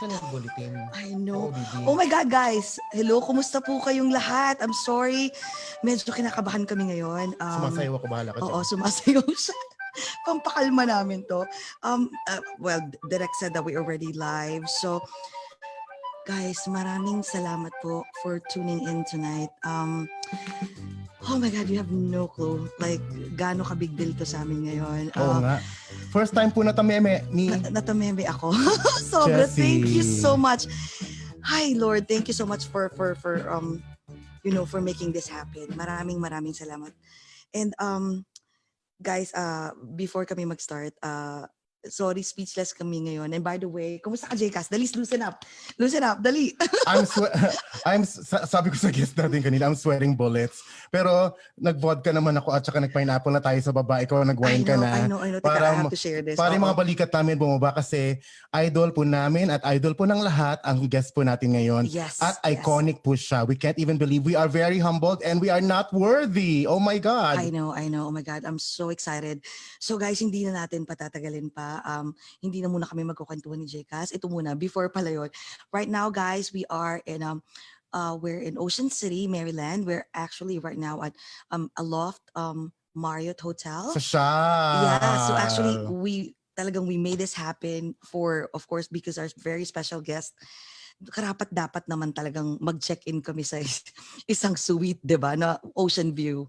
Saan yung bulletin? I know. OBD. Oh my God, guys. Hello, kumusta po kayong lahat? I'm sorry. Medyo kinakabahan kami ngayon. Sumasayaw ako, bahala ka dyan. Oo, sumasayaw siya. Pampakalma namin to. Well, Direk said that we already live. So, guys, maraming salamat po for tuning in tonight. Oh my God, you have no clue. Like, gaano ka big deal to sa amin ngayon. Oo nga. First time po natameme ni... Natameme ako. Sobra, Jessy. thank you so much. Hi, Lord. Thank you so much for making this happen. Maraming salamat. And guys, before kami mag-start, sorry, speechless kami ngayon. And by the way, kumusta ka, JCAS? Dali, loosen up. Loosen up, dali. Sabi ko sa guest natin kanina, I'm sweating bullets. Pero nag-vodka naman ako at saka nag-pineapple na tayo sa baba. Ikaw nag-wine ka na. I know. Teka, I have to share this. Para yung mga balikat namin bumaba kasi idol po namin at idol po ng lahat ang guest po natin ngayon. Yes. At iconic po siya. We can't even believe we are very humbled and we are not worthy. Oh my God. I know. Oh my God, I'm so excited. So guys, hindi na natin patatagalin pa. Hindi na muna kami magkukwentuhan ni JCAS. Ito muna, before pala yun. Right now, guys, we are in we're in Ocean City, Maryland. We're actually right now at a loft Marriott Hotel. So siya. Yeah, so actually we made this happen for, of course, because our very special guest. Karapat dapat naman talagang mag-check-in kami sa isang suite, 'di ba, na ocean view.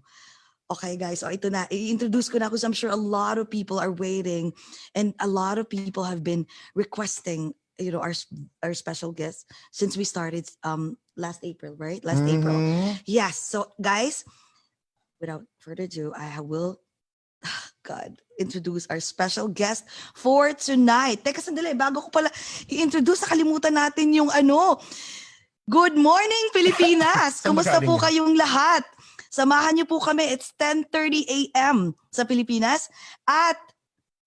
Okay, guys, so ito na. I-introduce ko na because I'm sure a lot of people are waiting and a lot of people have been requesting, our special guest since we started last April, right? April. Yes. So, guys, without further ado, I will introduce our special guest for tonight. Teka, sandali, bago ko pala i-introduce, nakalimutan natin yung Good morning, Pilipinas! Kumusta po kayong lahat? Samahan niyo po kami. It's 10:30 a.m. sa Pilipinas at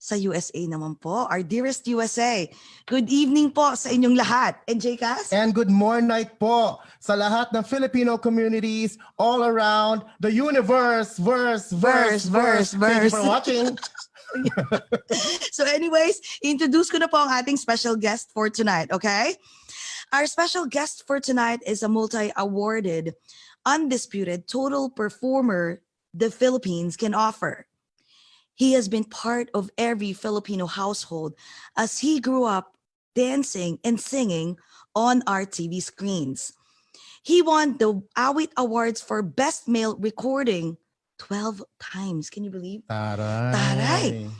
sa USA naman po, our dearest USA. Good evening po sa inyong lahat. And JCAS? And good morning po sa lahat ng Filipino communities all around the universe. Verse. Thank you for watching. So anyways, introduce ko na po ang ating special guest for tonight, okay? Our special guest for tonight is a multi-awarded, undisputed total performer the Philippines can offer. He has been part of every Filipino household as he grew up dancing and singing on our TV screens. He won the AWIT Awards for Best Male Recording 12 times. Can you believe? Taray.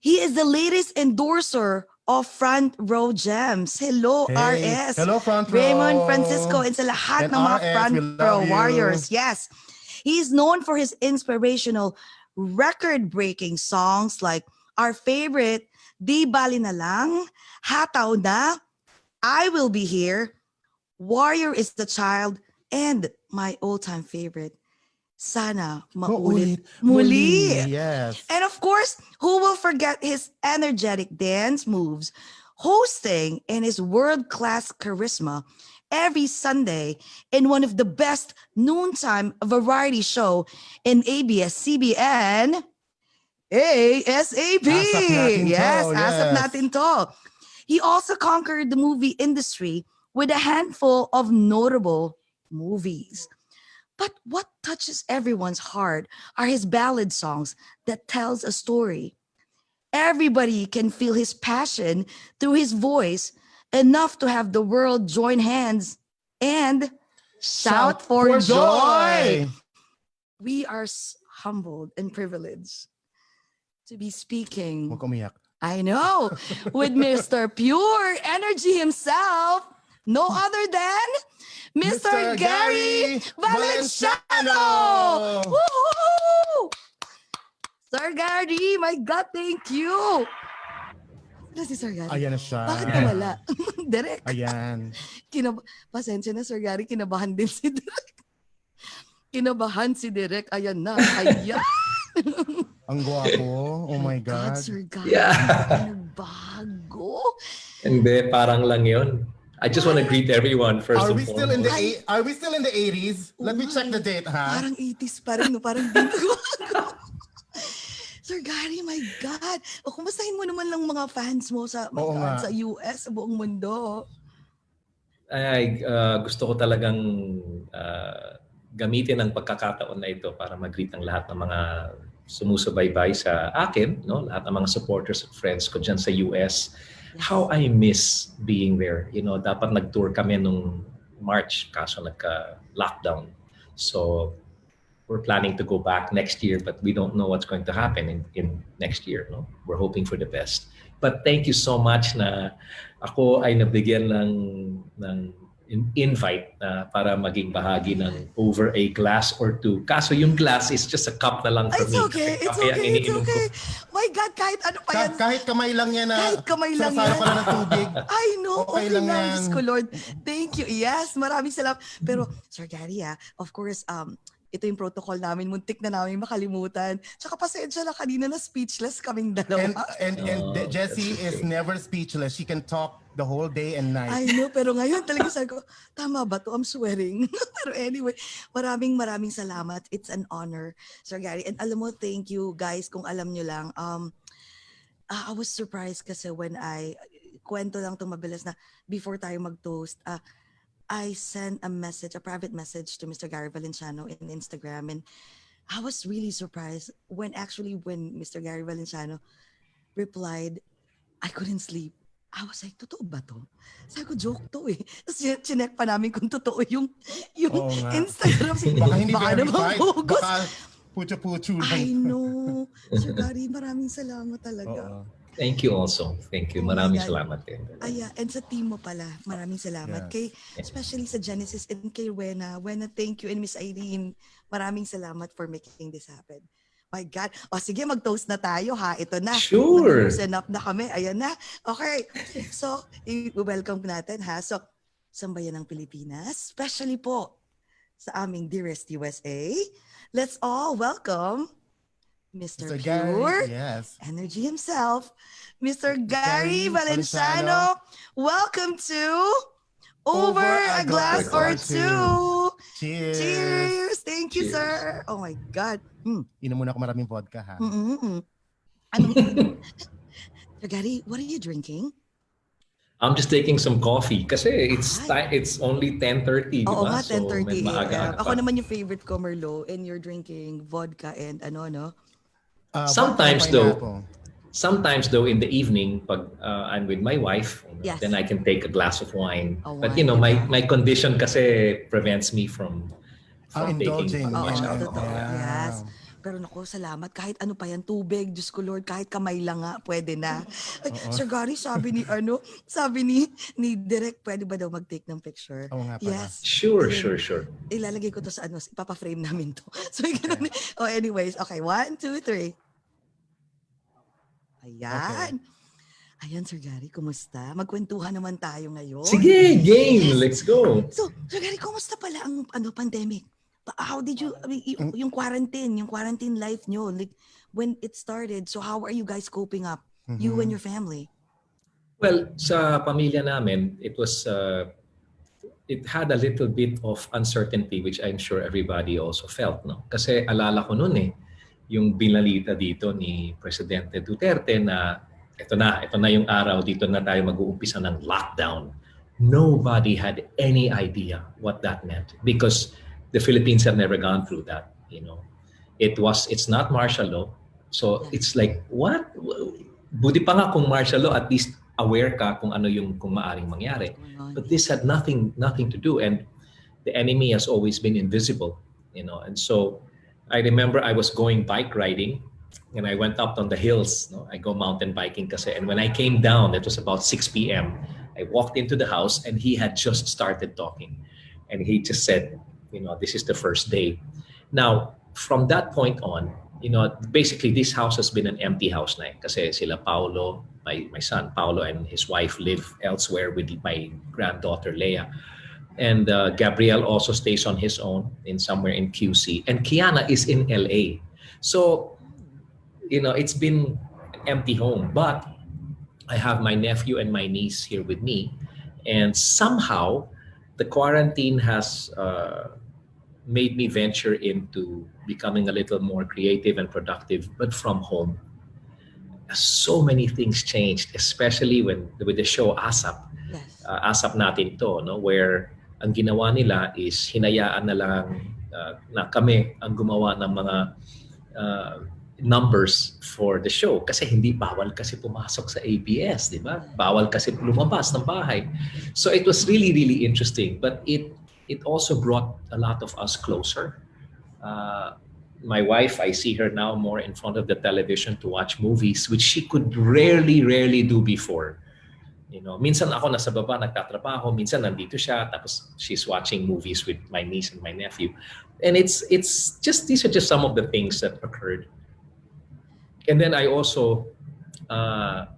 He is the latest endorser of Front Row Gems. Hello, RS. Hello, Front Row. Raymond, Francisco, and sa lahat ng mga RS, Front Row warriors. Yes. He is known for his inspirational, record-breaking songs like our favorite, Di Bali Na Lang, Hataw Na, I Will Be Here, Warrior is the Child, and my all-time favorite, Sana Maulit Muli. Yes. And of course, who will forget his energetic dance moves, hosting and his world-class charisma every Sunday in one of the best noontime variety show in ABS-CBN, ASAP. Asap natin to. He also conquered the movie industry with a handful of notable movies. But what touches everyone's heart are his ballad songs that tells a story. Everybody can feel his passion through his voice, enough to have the world join hands and shout for joy. We are humbled and privileged to be speaking. Huwag umiyak. I know, with Mr. Pure Energy himself, no other than Mr. Gary Valenciano! Woo! Sir Gary, my God, thank you! Ano si Sir Gary? Ayan na siya. Bakit nawala? Direk. Ayan. Pasensya na, Sir Gary, kinabahan din si Direk. Kinabahan si Direk. Ayan na. Ayan. Ang gwapo. Oh my God. Sir Gary. Yeah. Bago. Hindi, parang lang yun. I just want to greet everyone first Are and we still in foremost. Are we still in the 80s? Let me check the date, ha? Parang 80s pa rin, no? Parang dito. Sir Gary, my God. O, kumustahin mo naman lang mga fans mo sa US, sa buong mundo. Gusto ko talagang gamitin ang pagkakataon na ito para mag-greet ang lahat ng mga sumusubaybay sa akin, no? Lahat ng mga supporters at friends ko dyan sa US. How I miss being there. Dapat nag-tour kami nung March kaso nagka-lockdown. So we're planning to go back next year, but we don't know what's going to happen in next year. No? We're hoping for the best. But thank you so much na ako ay nabigyan ng invite para maging bahagi ng over a glass or two. Kaso yung glass is just a cup na lang for It's me. okay. It's Kaya okay. It's iniinom ko. okay. My God, kahit ano pa yan. Kahit kamay lang yan na Kahit kamay lang sinasalo yan. ka lang ng tubig. I know. Okay Okay lang lang. yan. Diyos ko, Lord. Thank you. Yes, maraming salamat. Pero, Sir Gary, of course, ito yung protocol namin. Muntik na namin makalimutan. Tsaka pasensya na kanina na speechless kaming dalawa. And Jessy is never speechless. She can talk the whole day and night. I know, pero ngayon talaga sabi ko, tama ba to? I'm swearing. Pero anyway, maraming salamat. It's an honor, Sir Gary. And alam mo, thank you guys kung alam nyo lang. I was surprised kasi when kwento lang itong mabilis na before tayo mag-toast, I sent a private message to Mr. Gary Valenciano in Instagram, and I was really surprised when Mr. Gary Valenciano replied, I couldn't sleep. I was like, totoo ba to? Sabi ko, joke to eh. Tapos chinek pa namin kung totoo yung Instagram. Baka hindi naman verified. bogus. Baka pucho-pucho lang. I know. Sir Gary, maraming salamat talaga. Thank you also. Thank you. Maraming salamat din. And sa team mo pala, maraming salamat. Especially sa Genesis and kay Wena. Wena, thank you. And Miss Irene, maraming salamat for making this happen. My God. Sige, mag-toast na tayo ha. Ito na. Sure. Loosen up na kami. Ayan na. Okay. So, i-welcome natin ha. So, sambayan ng Pilipinas, especially po sa aming dearest USA. Let's all welcome Mr. Pure yes. Energy himself, Mr. Gary Valenciano. Welcome to Over a Glass or Two. Cheers. Cheers. Thank you, Cheers. Sir. Oh my God. Inom muna ako maraming vodka ha. Sir Gary, what are you drinking? I'm just taking some coffee kasi it's only 10:30, Oo diba? nga, 10:30 maaga-aga Ako pa. naman yung favorite ko, Merlot, and you're drinking vodka and no? Sometimes though in the evening pag I'm with my wife, Yes. then I can take a glass of wine. But wine, my condition kasi prevents me from indulging. taking much Totoo. alcohol. Yes. Pero naku, salamat. Kahit ano pa yan, tubig, Diyos ko Lord, kahit kamay lang nga, pwede na. Ay, Sir Gary, sabi ni Direk, pwede ba daw mag-take ng picture? Oo nga pala. Yes. Sure. Ilalagay ko to sa ipapa-frame namin to. So, ganun. Anyways, okay, 1, 2, 3. Ayan. Okay. Ayan, Sir Gary, kumusta? Magkwentuhan naman tayo ngayon. Sige, game. Let's go. So, Sir Gary, kumusta pala ang pandemic? How did you, yung quarantine life nyo, like when it started, so how are you guys coping up, you and your family? Well, sa pamilya namin, it had a little bit of uncertainty, which I'm sure everybody also felt, no? Kasi alala ko noon yung binalita dito ni Presidente Duterte na ito na yung araw, dito na tayo mag-uumpisa ng lockdown. Nobody had any idea what that meant because the Philippines have never gone through that, It's not martial law. So it's like, what? Buti pa nga kung martial law, at least aware ka kung kung maaring mangyari. But this had nothing to do, and the enemy has always been invisible, And so I remember I was going bike riding, and I went up on the hills. I go mountain biking kasi, and when I came down, it was about 6 p.m. I walked into the house, and he had just started talking, and he just said, this is the first day. Now, from that point on, basically this house has been an empty house na kasi sila Paolo, my son Paolo and his wife live elsewhere with my granddaughter Leia. And Gabriel also stays on his own somewhere in QC. And Kiana is in LA. So, it's been an empty home. But I have my nephew and my niece here with me. And somehow, the quarantine has made me venture into becoming a little more creative and productive, but from home. So many things changed, especially with the show ASAP. Yes. asap natin to, no? Where ang ginawa nila is hinayaan na lang na kami ang gumawa ng mga uh, numbers for the show kasi hindi bawal kasi pumasok sa ABS, di ba? Bawal kasi lumabas ng bahay. So it was really, really interesting. But it also brought a lot of us closer. My wife, I see her now more in front of the television to watch movies, which she could rarely do before. You know, minsan ako nasa baba nagtatrabaho, minsan nandito siya, tapos she's watching movies with my niece and my nephew. And it's just, these are just some of the things that occurred. And then I also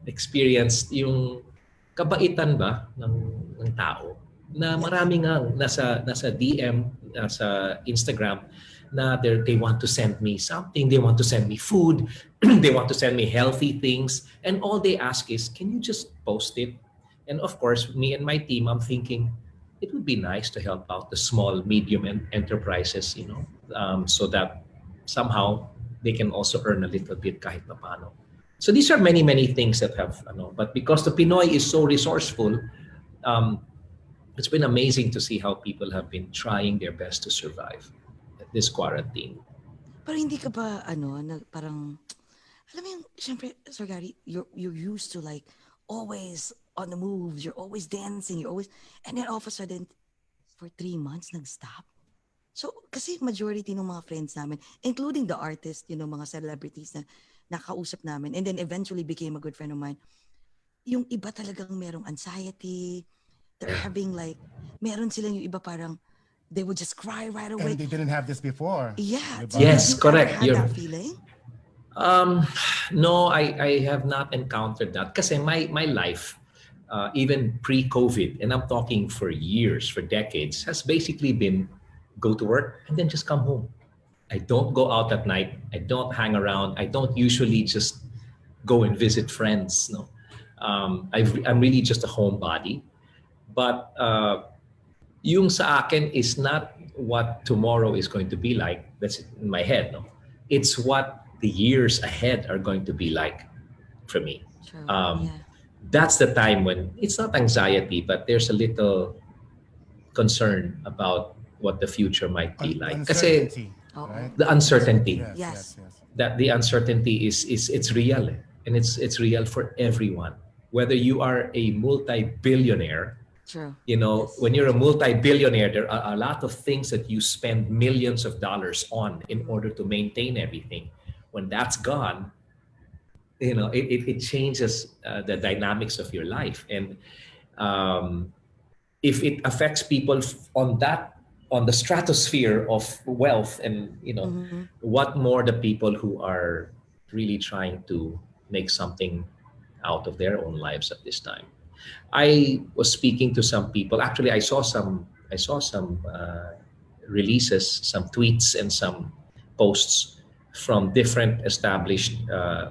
experienced yung kabaitan ba ng tao na marami nga nasa DM, nasa Instagram na they want to send me something, they want to send me food, they want to send me healthy things, and all they ask is, can you just post it? And of course, me and my team, I'm thinking, it would be nice to help out the small, medium enterprises, you know, so that somehow they can also earn a little bit kahit pa paano. So these are many, many things that have, but because the Pinoy is so resourceful, it's been amazing to see how people have been trying their best to survive this quarantine. Pero hindi ka ba, parang, alam mo yung, syempre, Sir Gary, you're used to like, always on the move, you're always dancing, and then all of a sudden, for 3 months, nag-stop. So, kasi majority ng mga friends namin, including the artists, mga celebrities na nakausap namin, and then eventually became a good friend of mine, yung iba talagang merong anxiety, they're having like, meron silang yung iba parang, they would just cry right away. And they didn't have this before. Yeah. Yes, correct. Have that feeling? No, I have not encountered that. Kasi my life, even pre-COVID, and I'm talking for years, for decades, has basically been go to work and then just come home. I don't go out at night. I don't hang around. I don't usually just go and visit friends. No, I'm really just a homebody. But yung sa akin is not what tomorrow is going to be like. That's in my head. No, it's what the years ahead are going to be like for me. True. That's the time when it's not anxiety, but there's a little concern about what the future might be like. Kasi right? the uncertainty, Yes. that the uncertainty is it's real, and it's real for everyone. Whether you are a multi-billionaire, True. Yes. When you're a multi-billionaire, there are a lot of things that you spend millions of dollars on in order to maintain everything. When that's gone, it changes the dynamics of your life. And if it affects people on the stratosphere of wealth, and what more the people who are really trying to make something out of their own lives at this time. I was speaking to some people. Actually, I saw some releases, some tweets, and some posts from different established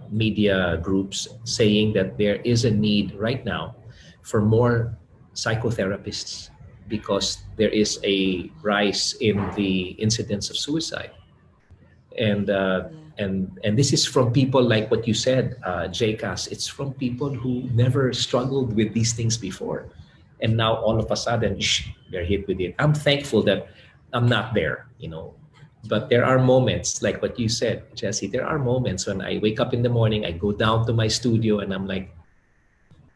media groups saying that there is a need right now for more psychotherapists because there is a rise in the incidence of suicide. And this is from people like what you said, JCAS. It's from people who never struggled with these things before. And now all of a sudden, they're hit with it. I'm thankful that I'm not there, But there are moments, like what you said, Jessy, there are moments when I wake up in the morning, I go down to my studio and I'm like,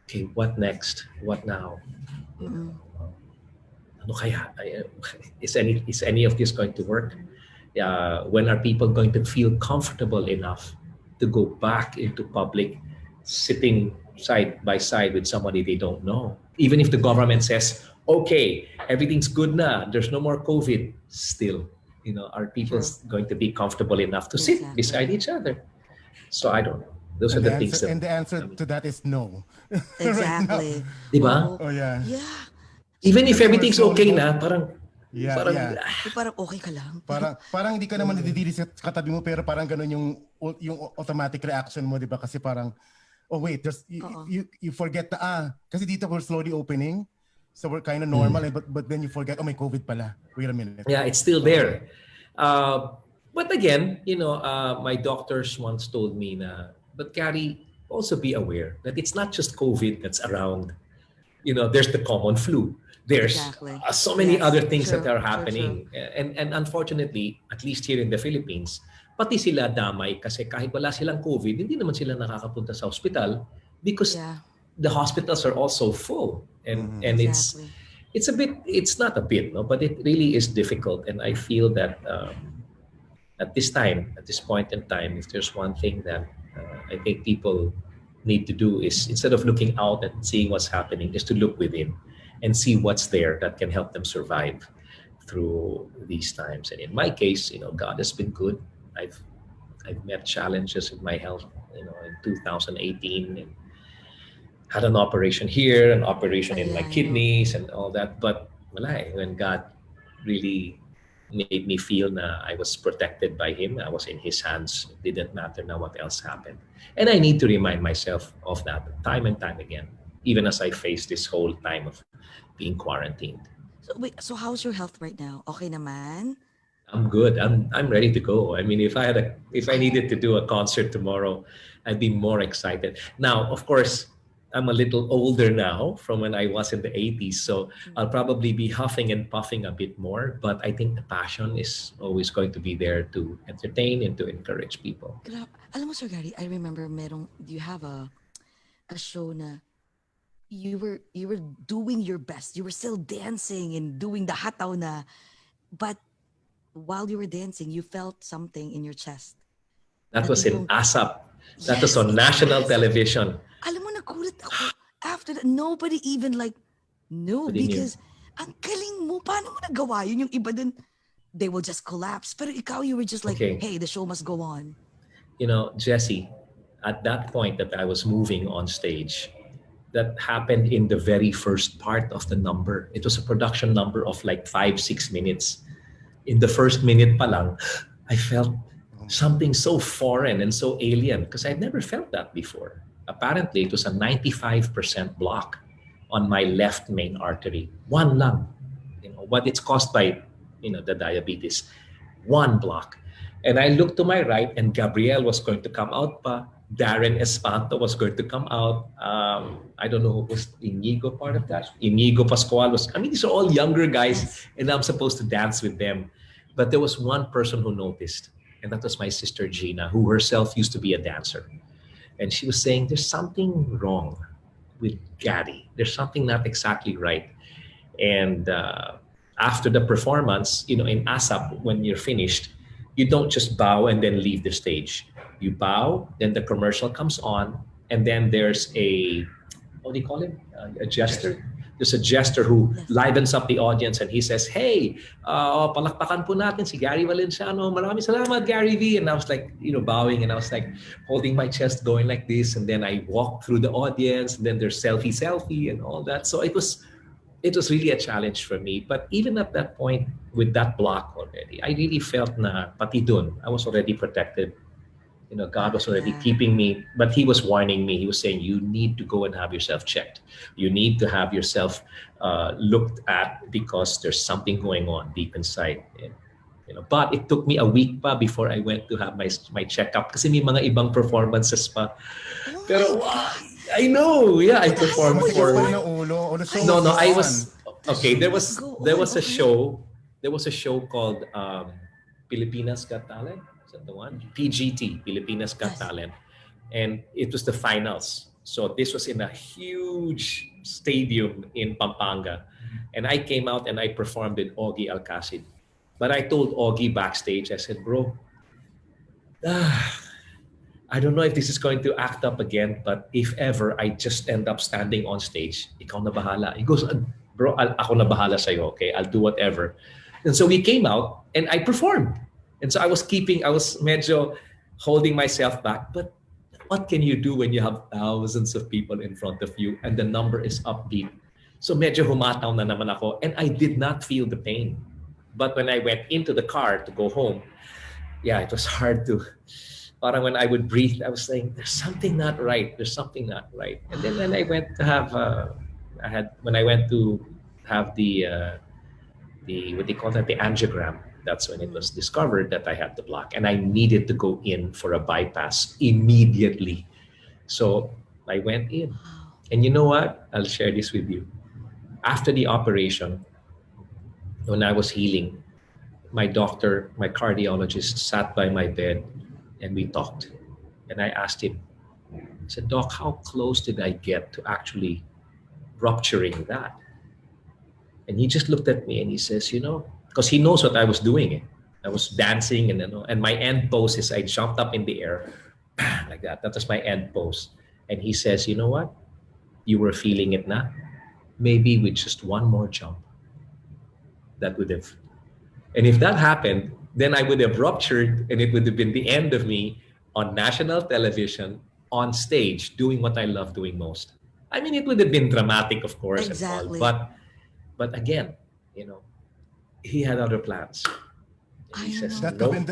okay, what next? What now? Ano kaya? Is any of this going to work? When are people going to feel comfortable enough to go back into public, sitting side by side with somebody they don't know? Even if the government says, okay, everything's good now, there's no more COVID, still, are people going to be comfortable enough to sit beside each other? So I don't know. Those are the things that... And the answer to that is no. Exactly. Diba? Oh, yeah. Yeah. Even if everything's okay na, parang... Parang okay ka lang. Parang hindi ka naman nadidiri sa katabi mo, pero parang ganun yung automatic reaction mo, di ba? Kasi parang, oh wait, you forget na, kasi dito we're slowly opening, so we're kind of normal, but then you forget, oh may COVID pala. Wait a minute. Yeah, it's still there. But again, my doctors once told me na, but Gary, also be aware that it's not just COVID that's around. there's the common flu. There's so many other things that are happening. And unfortunately, at least here in the Philippines, pati sila damay kasi kahit wala silang COVID, hindi naman sila nakakapunta sa hospital because the hospitals are also full. And it's not a bit, no, but it really is difficult. And I feel that at this point in time, if there's one thing that I think people need to do is, instead of looking out and seeing what's happening, is to look within and see what's there that can help them survive through these times. And in my case, God has been good. I've met challenges with my health, in 2018, and had an operation here, an operation in my kidneys and all that. But when God really made me feel that I was protected by Him, I was in His hands. It didn't matter now what else happened. And I need to remind myself of that time and time again, even as I face this whole time of being quarantined. So how's your health right now? Okay naman? I'm good. I'm ready to go. I mean, if I needed to do a concert tomorrow, I'd be more excited. Now, of course, I'm a little older now from when I was in the 80s, so I'll probably be huffing and puffing a bit more, but I think the passion is always going to be there to entertain and to encourage people. Alam mo, Sir Gary, I remember you have a show na you were doing your best. You were still dancing and doing the Hataw Na, but while you were dancing, you felt something in your chest. That was in ASAP. That was on national television. Alam mo, nagulat ako. After that, nobody even knew because ang galing mo. Paano mo nagawa yun? Yung iba dun, they will just collapse. Pero ikaw, you were just like, hey, the show must go on. Jessy, at that point that I was moving on stage, that happened in the very first part of the number. It was a production number of like 5-6 minutes. In the first minute pa lang, I felt something so foreign and so alien because I'd never felt that before. Apparently, it was a 95% block on my left main artery. One lang. What it's caused by, the diabetes. One block. And I looked to my right and Gabriel was going to come out pa. Darren Espanto was going to come out. I don't know who was Inigo part of that. Inigo Pascual was, these are all younger guys and I'm supposed to dance with them. But there was one person who noticed, and that was my sister Gina, who herself used to be a dancer. And she was saying, there's something wrong with Gary. There's something not exactly right. And after the performance, in ASAP, when you're finished, you don't just bow and then leave the stage. You bow, then the commercial comes on, and then there's what do you call him? A jester. There's a jester who livens up the audience and he says, hey, palakpakan po natin si Gary Valenciano. Maraming salamat, Gary V. And I was like, bowing, and I was like holding my chest going like this. And then I walked through the audience, and then there's selfie and all that. So it was really a challenge for me. But even at that point, with that block already, I really felt na pati dun, I was already protected. God was already keeping me, but He was warning me. He was saying, you need to go and have yourself checked. You need to have yourself looked at because there's something going on deep inside. But it took me a week pa before I went to have my checkup kasi may mga ibang performances pa. Pero I know, I performed for. No, I was okay. There was a show. There was a show called Pilipinas Got Talent. The one PGT, Pilipinas Got Talent, and it was the finals. So this was in a huge stadium in Pampanga, and I came out and I performed with Augie Alcacid. But I told Augie backstage, I said, bro, I don't know if this is going to act up again, but if ever I just end up standing on stage, ikaw na bahala. He goes, bro, ako na bahala sa'yo, okay? I'll do whatever. And so we came out and I performed. And so I was medyo holding myself back. But what can you do when you have thousands of people in front of you and the number is upbeat? So medyo humataw na naman ako and I did not feel the pain. But when I went into the car to go home, it was hard to, parang when I would breathe, I was saying, there's something not right. There's something not right. And then when I went to have, the what they call that, the angiogram, that's when it was discovered that I had the block and I needed to go in for a bypass immediately. So I went in. And you know what? I'll share this with you. after the operation, when I was healing, my doctor, my cardiologist sat by my bed and we talked. And I asked him, I said, Doc, how close did I get to actually rupturing that? And he just looked at me and he says, because he knows what I was doing. I was dancing and my end pose is I jumped up in the air like that. That was my end pose. And he says, you know what? You were feeling it na? Maybe with just one more jump, that would have. And if that happened, then I would have ruptured and it would have been the end of me on national television, on stage, doing what I love doing most. I mean, it would have been dramatic, of course, Exactly. and all, but again, he had other plans. I know.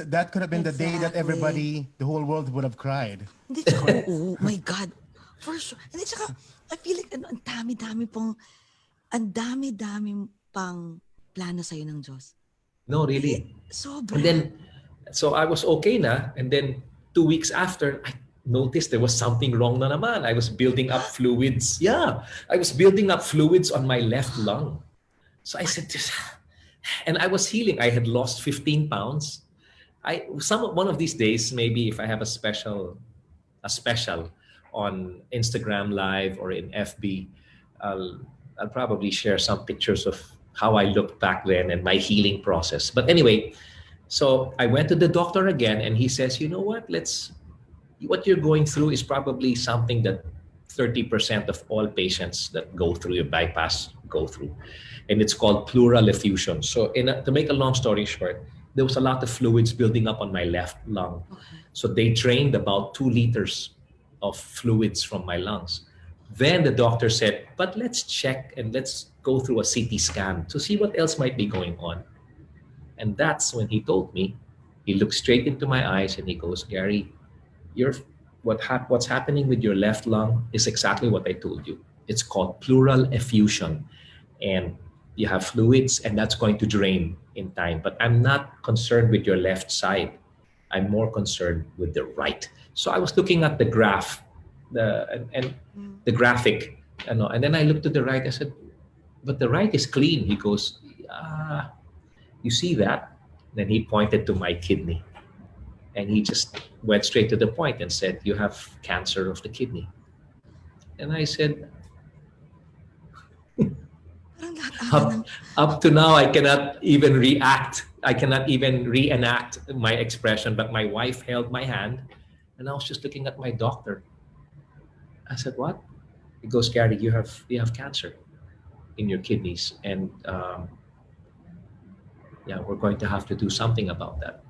That could have been the day that everybody, the whole world would have cried. Hindi, tsaka, oh my God. For sure. Hindi, tsaka, I feel like ang dami-dami pang plano sa'yo ng Diyos. No, really. Sobra. And then, so I was okay na. And then 2 weeks after, I noticed there was something wrong na naman. I was building up fluids. Yeah, I was building up fluids on my left lung. So I said, and I was healing. I had lost 15 pounds. One of these days, maybe if I have a special on Instagram Live or in FB, I'll probably share some pictures of how I looked back then and my healing process. But anyway, so I went to the doctor again and he says, you know what, what you're going through is probably something that 30% of all patients that go through your bypass go through. And it's called pleural effusion. So to make a long story short, there was a lot of fluids building up on my left lung. Okay. So they drained about 2 liters of fluids from my lungs. Then the doctor said, but let's check and let's go through a CT scan to see what else might be going on. And that's when he told me, he looked straight into my eyes and he goes, Gary, what's happening with your left lung is exactly what I told you. It's called pleural effusion. And you have fluids and that's going to drain in time. But I'm not concerned with your left side. I'm more concerned with the right. So I was looking at the graph, the graphic, and then I looked to the right. I said, but the right is clean. He goes, you see that? Then he pointed to my kidney. And he just went straight to the point and said, you have cancer of the kidney. And I said, up to now, I cannot even react. I cannot even reenact my expression. But my wife held my hand and I was just looking at my doctor. I said, what? He goes, Gary, you have cancer in your kidneys. And we're going to have to do something about that.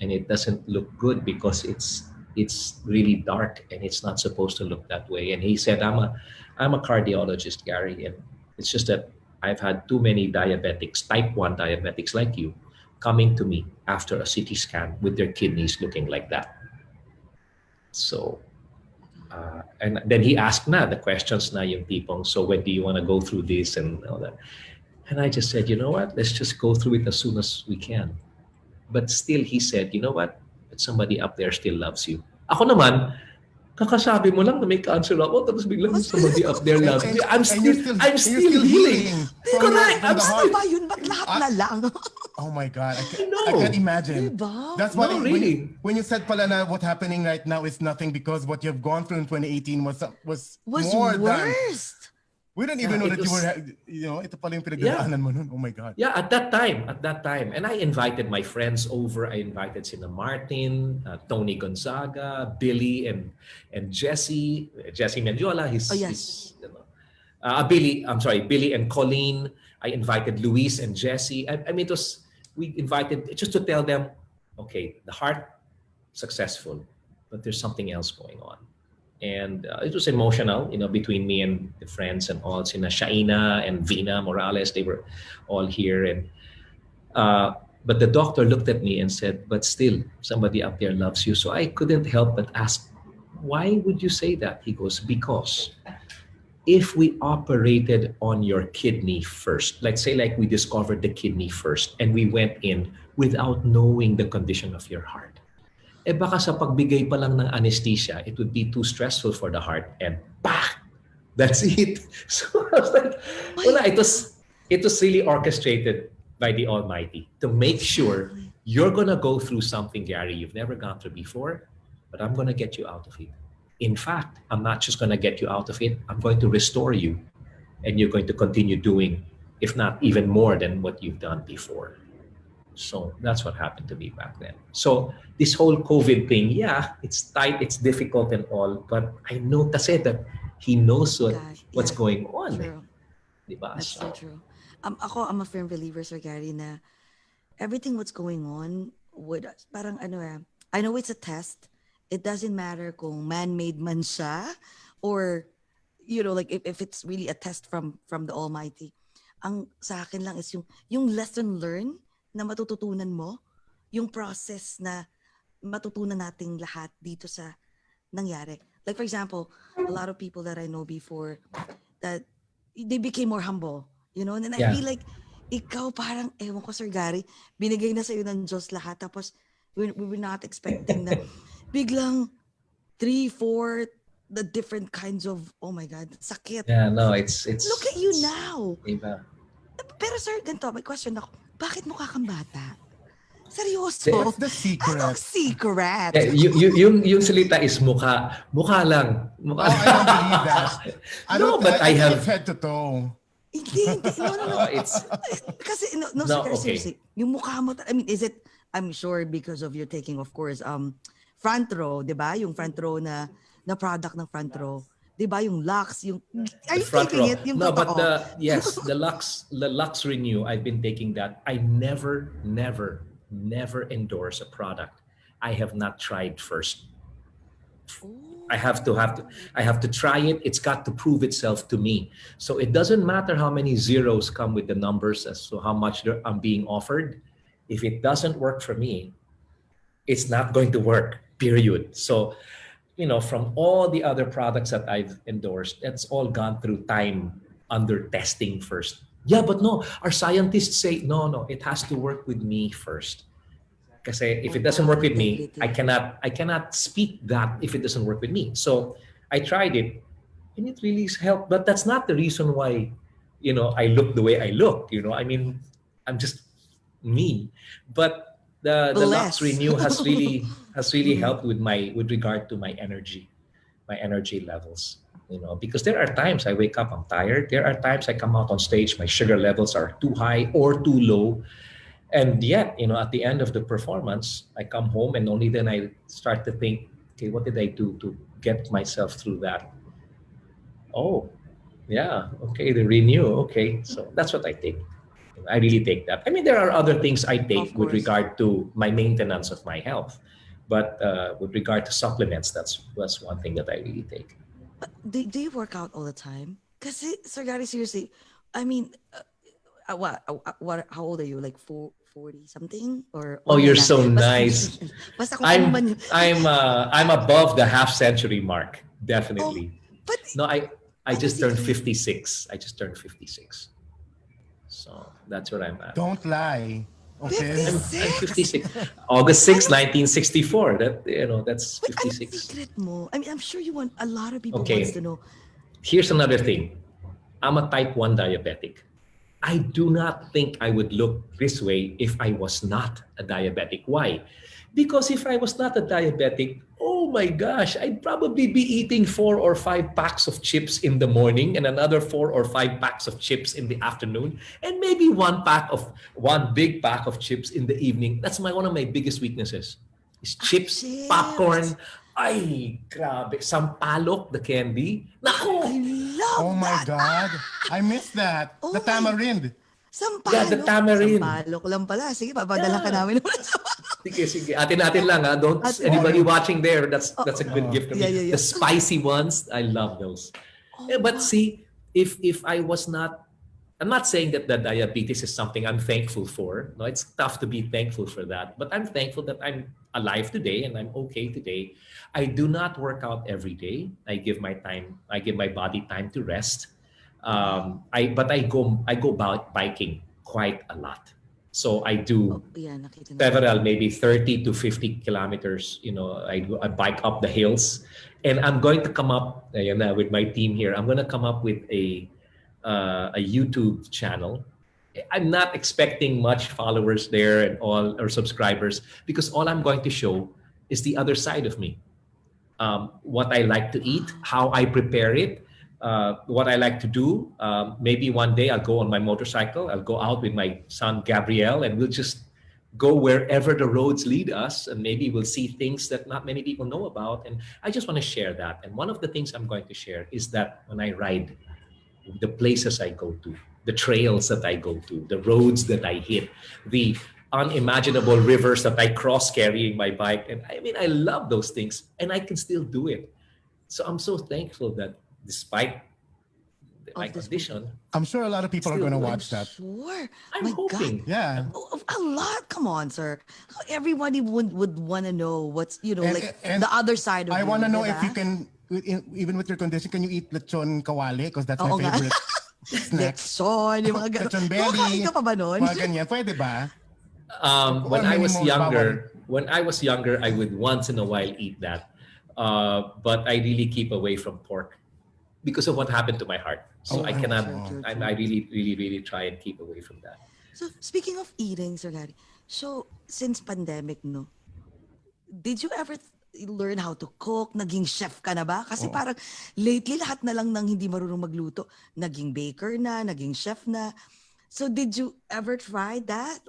And it doesn't look good because it's really dark and it's not supposed to look that way. And he said, I'm a cardiologist, Gary, and it's just that I've had too many diabetics, type 1 diabetics like you, coming to me after a CT scan with their kidneys looking like that. So, and then he asked the questions yung tipong, so when do you want to go through this and all that? And I just said, you know what, let's just go through it as soon as we can. But still, he said, you know what, but somebody up there still loves you. Ako naman, kakasabi mo lang na may cancer ako, tapos biglang somebody up there loves me. I'm still healing. Correct. Ano ba yun? Ba't lahat na lang? Oh my God. I can't imagine. Diba? That's why really. When you said pala na what's happening right now is nothing because what you've gone through in 2018 was more worse. We didn't even know that you were, ito pala yung pinagdaanan mo nun. Oh my God. Yeah, at that time. And I invited my friends over. I invited Sina Martin, Tony Gonzaga, Billy and Jessy. Jessy Mendiola. Billy and Colleen. I invited Luis and Jessy. I mean, we invited just to tell them, okay, the heart, successful, but there's something else going on. And it was emotional, between me and the friends and all. Sina Shaina and Vina Morales, they were all here. And but the doctor looked at me and said, but still, somebody up there loves you. So I couldn't help but ask, why would you say that? He goes, because if we operated on your kidney first, let's say like we discovered the kidney first and we went in without knowing the condition of your heart, baka sa pagbigay pa lang ng anesthesia, it would be too stressful for the heart and That's it. So I was like, wala, it was really orchestrated by the Almighty to make sure you're gonna go through something, Gary, you've never gone through before, but I'm gonna get you out of it. In fact, I'm not just gonna get you out of it, I'm going to restore you, and you're going to continue doing, if not even more than what you've done before. So that's what happened to me back then. So this whole COVID thing, yeah, it's tight, it's difficult and all, but I know kasi that He knows what's going on. True. Diba? That's so true. I'm a firm believer, Sir Gary, na everything what's going on would, parang I know it's a test. It doesn't matter kung man-made man siya or, like if it's really a test from the Almighty. Ang sa akin lang is yung lesson learned na matututunan mo, yung process na matutunan nating lahat dito sa nangyari. Like for example, a lot of people that I know before that they became more humble, and then I feel like ikaw parang, ewan ko Sir Gary, binigay na sa'yo ng Diyos lahat, tapos we were not expecting na biglang 3-4 the different kinds of, oh my God, sakit. Yeah, no, it's look at you now. Diba? Pero sir, ganito, may question ako. Bakit mukha kang bata? Seryoso? What's the secret? Anong secret? Yung salita is mukha. Mukha lang. Mukha I don't believe that. I have head to toe. Hindi. No. It's Kasi, no, No, sir, okay. seriously. Yung mukha mo, I mean, is it, I'm sure because of your taking, of course, front row, di ba? Yung front row na product ng front row. Di ba? Yung Lux, are you taking it? Yung no, totoo? but the Lux Renew, I've been taking that. I never endorse a product I have not tried first. I have to try it. It's got to prove itself to me. So it doesn't matter how many zeros come with the numbers as to how much I'm being offered. If it doesn't work for me, it's not going to work, period. So, from all the other products that I've endorsed, it's all gone through time under testing first. Yeah, but no, our scientists say, no, it has to work with me first. Kasi if it doesn't work with me, I cannot speak that if it doesn't work with me. So I tried it and it really helped. But that's not the reason why, I look the way I look. I mean, I'm just me. But the Lux Renew has really helped with regard to my energy levels. Because there are times I wake up, I'm tired. There are times I come out on stage, my sugar levels are too high or too low. And yet, at the end of the performance, I come home and only then I start to think, okay, what did I do to get myself through that? Oh, yeah, okay, the Renew, okay. So that's what I take. I really take that. I mean, there are other things I take with regard to my maintenance of my health. But with regard to supplements, that's one thing that I really take. But do you work out all the time? Because, Sir Gary, seriously, I mean, what? How old are you? Like 40 something? Or oh, you're so nice. Basta I'm above the half century mark, definitely. Oh, but no, I just turned 56. I just turned 56. So that's where I'm at. Don't lie. Okay. I'm 56. August 6, 1964. That's 56. Anong secret mo? I mean, I'm sure a lot of people wants to know. Here's another thing. I'm a type 1 diabetic. I do not think I would look this way if I was not a diabetic. Why? Because if I was not a diabetic, oh my gosh, I'd probably be eating 4 or 5 packs of chips in the morning and another 4 or 5 packs of chips in the afternoon, and maybe one big pack of chips in the evening. That's one of my biggest weaknesses. Is chips, popcorn. Ay, grabe. Sampalok, the candy. Naku! I love Oh my God. I missed that. Oh the tamarind. Sampalok. Yeah, the tamarind. Sampalok lang pala. Sige, papadala ka namin. Sige. Atin lang ha. Don't anybody watching there. That's a good gift to me. Yeah. The spicy ones, I love those. But see, if I was not, I'm not saying that the diabetes is something I'm thankful for. No, it's tough to be thankful for that. But I'm thankful that I'm alive today and I'm okay today. I do not work out every day. I give my body time to rest. I go biking quite a lot. So I do nakita na. several, maybe 30 to 50 kilometers. I bike up the hills, and I'm going to come up with my team here. I'm going to come up with a YouTube channel. I'm not expecting much followers there and all or subscribers, because all I'm going to show is the other side of me. What I like to eat, how I prepare it, what I like to do. Maybe one day I'll go on my motorcycle. I'll go out with my son Gabriel, and we'll just go wherever the roads lead us, and maybe we'll see things that not many people know about. And I just want to share that. And one of the things I'm going to share is that when I ride, the places I go to, the trails that I go to, the roads that I hit, the unimaginable rivers that I cross carrying my bike. And I mean, I love those things, and I can still do it. So I'm so thankful that despite my condition, I'm sure a lot of people are going to watch that. Sure. I'm hoping. God. Yeah. A lot. Come on, sir. Everybody would want to know what's, and the other side of it. I want to know if you can, even with your condition, can you eat lechon kawali? Because that's my favorite snack. Lechon, yung mga lechon belly. Kumakain ka pa ba nun? Mga ganyan. Pwede ba? When I was younger, I would once in a while eat that. But I really keep away from pork because of what happened to my heart. So I cannot, I really try and keep away from that. So speaking of eating, Sir Gary, so since pandemic, no, did you ever learn how to cook? Naging chef ka na ba? Kasi parang lately lahat na lang nang hindi marunong magluto. Naging baker na, naging chef na. So did you ever try that?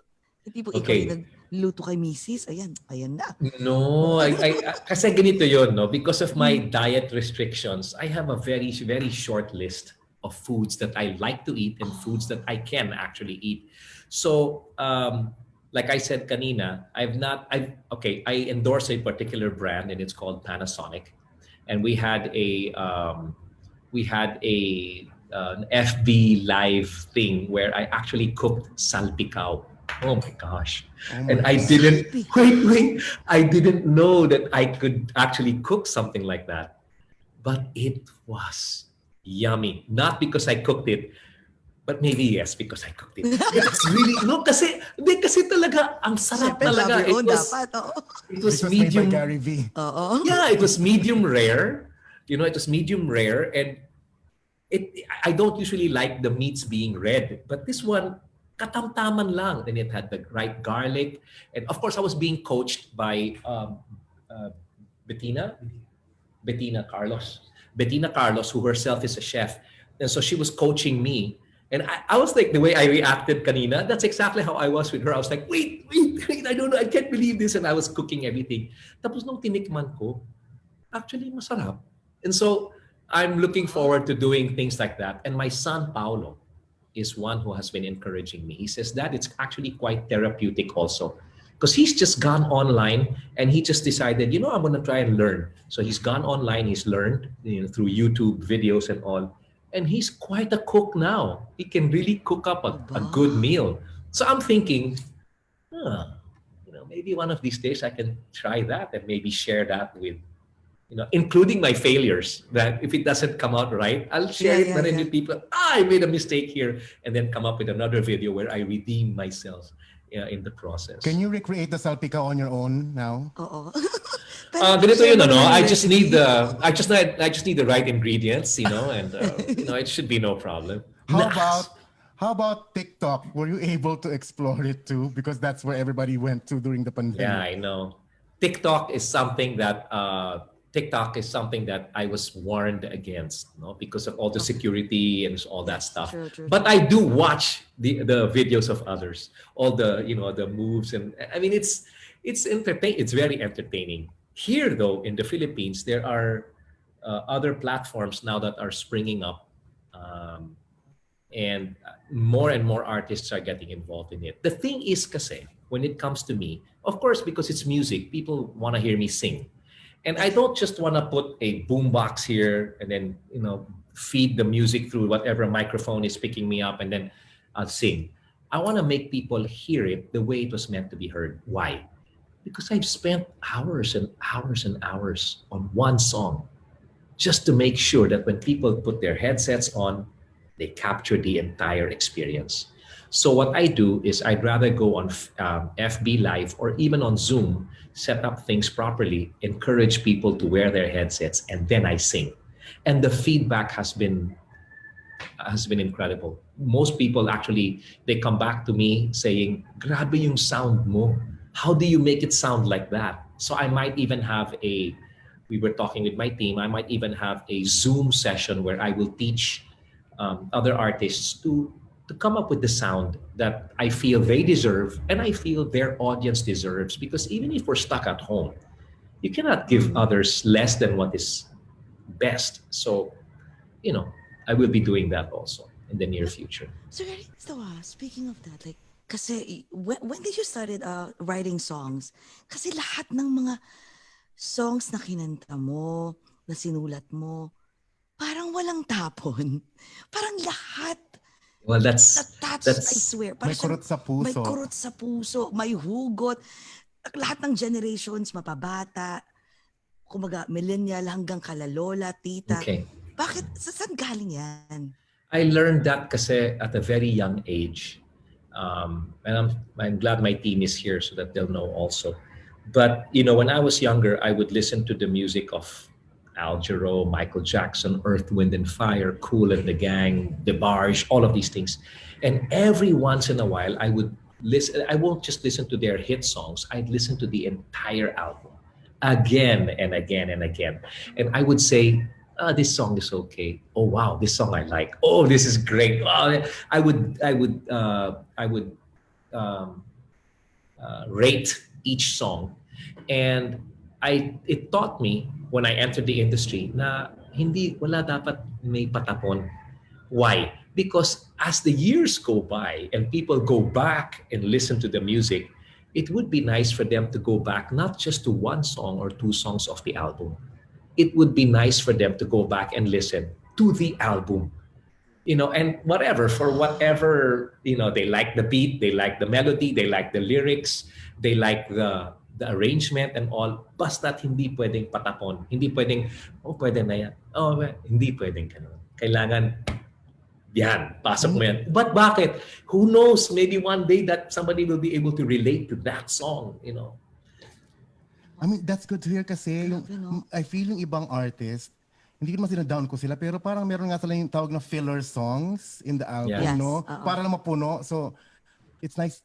People ikaw nagluto kay Mrs. Ayan na. No, kasi ganito yun, no? Because of my diet restrictions, I have a very, very short list of foods that I like to eat and foods that I can actually eat. So, like I said kanina, I endorse a particular brand, and it's called Panasonic. And we had an FB live thing where I actually cooked salpicao. Oh my gosh. And I didn't, I didn't know that I could actually cook something like that. But it was yummy. Not because I cooked it, but maybe yes, because I cooked it. It's really, no, kasi talaga, ang sarap talaga. It was medium. Gary V. Yeah, it was medium rare. It was medium rare. And I don't usually like the meats being red, but this one, katamtaman lang. And it had the right garlic. And of course, I was being coached by Bettina Carlos, who herself is a chef. And so she was coaching me. And I was like, the way I reacted kanina, that's exactly how I was with her. I was like, wait, I don't know, I can't believe this. And I was cooking everything. Tapos nung tinikman ko, actually masarap. And so I'm looking forward to doing things like that. And my son, Paolo, is one who has been encouraging me. He says that it's actually quite therapeutic also. Because he's just gone online and he just decided, I'm going to try and learn. So he's gone online, he's learned through YouTube videos and all. And he's quite a cook now. He can really cook up a good meal. So I'm thinking, maybe one of these days I can try that and maybe share that with, including my failures. That if it doesn't come out right, I'll share it with people. I made a mistake here, and then come up with another video where I redeem myself in the process. Can you recreate the salpicao on your own now? Ganito yun, I just need the right ingredients, and it should be no problem. How about TikTok? Were you able to explore it too? Because that's where everybody went to during the pandemic. Yeah, I know. TikTok is something that I was warned against, because of all the security and all that stuff. True. But I do watch the videos of others, all the the moves, and I mean it's entertaining. It's very entertaining. Here, though, in the Philippines, there are other platforms now that are springing up, and more artists are getting involved in it. The thing is, kasi when it comes to me, of course, because it's music, people want to hear me sing. And I don't just want to put a boombox here and then, feed the music through whatever microphone is picking me up and then I'll sing. I want to make people hear it the way it was meant to be heard. Why? Because I've spent hours and hours and hours on one song just to make sure that when people put their headsets on, they capture the entire experience. So what I do is I'd rather go on FB Live or even on Zoom, set up things properly, encourage people to wear their headsets, and then I sing. And the feedback has been incredible. Most people actually, they come back to me saying, "Grabe yung sound mo. How do you make it sound like that?" So I might even have we were talking with my team, I might even have a Zoom session where I will teach other artists to come up with the sound that I feel they deserve and I feel their audience deserves. Because even if we're stuck at home, you cannot give others less than what is best. So, I will be doing that also in the near future. So, speaking of that, like, kasi, when did you started writing songs? Kasi lahat ng mga songs na kinanta mo, na sinulat mo, parang walang tapon. Parang lahat. Well, that's I swear. May kurot sa puso. May kurot sa puso, may hugot. Lahat ng generations, mapabata, kumaga, millennial hanggang kalalola, tita. Okay. Bakit? Saan galing yan? I learned that kasi at a very young age. And I'm glad my team is here so that they'll know also. But, when I was younger, I would listen to the music of Al Jarreau, Michael Jackson, Earth, Wind and Fire, Kool and the Gang, DeBarge, all of these things. And every once in a while, I would listen. I won't just listen to their hit songs. I'd listen to the entire album again and again and again. And I would say, this song is okay. Oh wow, this song I like. Oh, this is great. Oh, I would rate each song, and it taught me when I entered the industry na wala dapat may patapon. Why? Because as the years go by and people go back and listen to the music, it would be nice for them to go back not just to one song or two songs of the album. It would be nice for them to go back and listen to the album, and whatever, they like the beat, they like the melody, they like the lyrics, they like the arrangement and all. Basta't hindi pwedeng patapon, hindi pwedeng, pwede na yan. Hindi pwedeng ganun. Kailangan, yan, pasok mo yan. But bakit? Who knows? Maybe one day that somebody will be able to relate to that song, I mean, that's good to hear kasi I feel yung ibang artist, hindi ko naman sinadown ko sila, pero parang meron nga sila yung tawag na filler songs in the album, Yes. no? Para lang mapuno. So, it's nice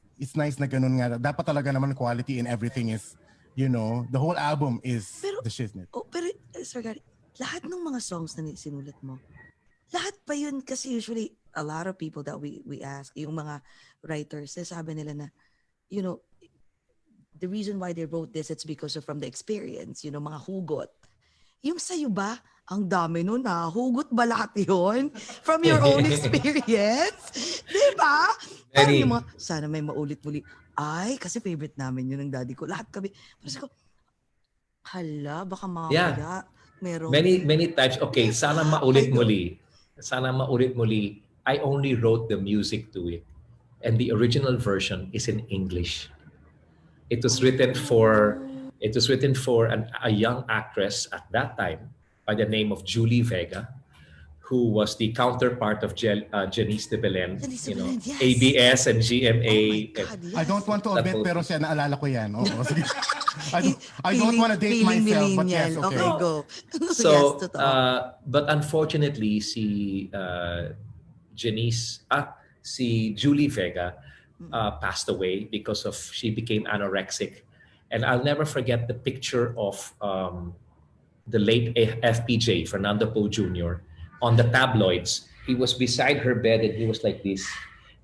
na ganun nga. Dapat talaga naman quality in everything is, the whole album is the shiznit. Pero, Sir Gary, lahat ng mga songs na sinulat mo, lahat pa yun kasi usually a lot of people that we ask, yung mga writers, sabi nila na, the reason why they wrote this, it's because of from the experience, mga hugot. Yung sa'yo ba, ang dami nun na, hugot ba lahat yun? From your own experience? Diba? Parang yung mga, sana may maulit muli. Ay, kasi favorite namin yun ng daddy ko. Lahat kami. Parang ko, hala, baka mamaya. Meron. Many types. Okay, sana maulit muli. Sana maulit muli. I only wrote the music to it. And the original version is in English. It was written for a young actress at that time by the name of Julie Vega, who was the counterpart of Janice de Belen, Yes. ABS and GMA. Oh my God, yes. I don't want to admit, pero siya, naalala ko yan. Sige. I don't want to date myself, but yes, okay. Okay, go. So, yes, but unfortunately, si Julie Vega passed away because she became anorexic. And I'll never forget the picture of the late FPJ, Fernando Poe Jr., on the tabloids. He was beside her bed and he was like this.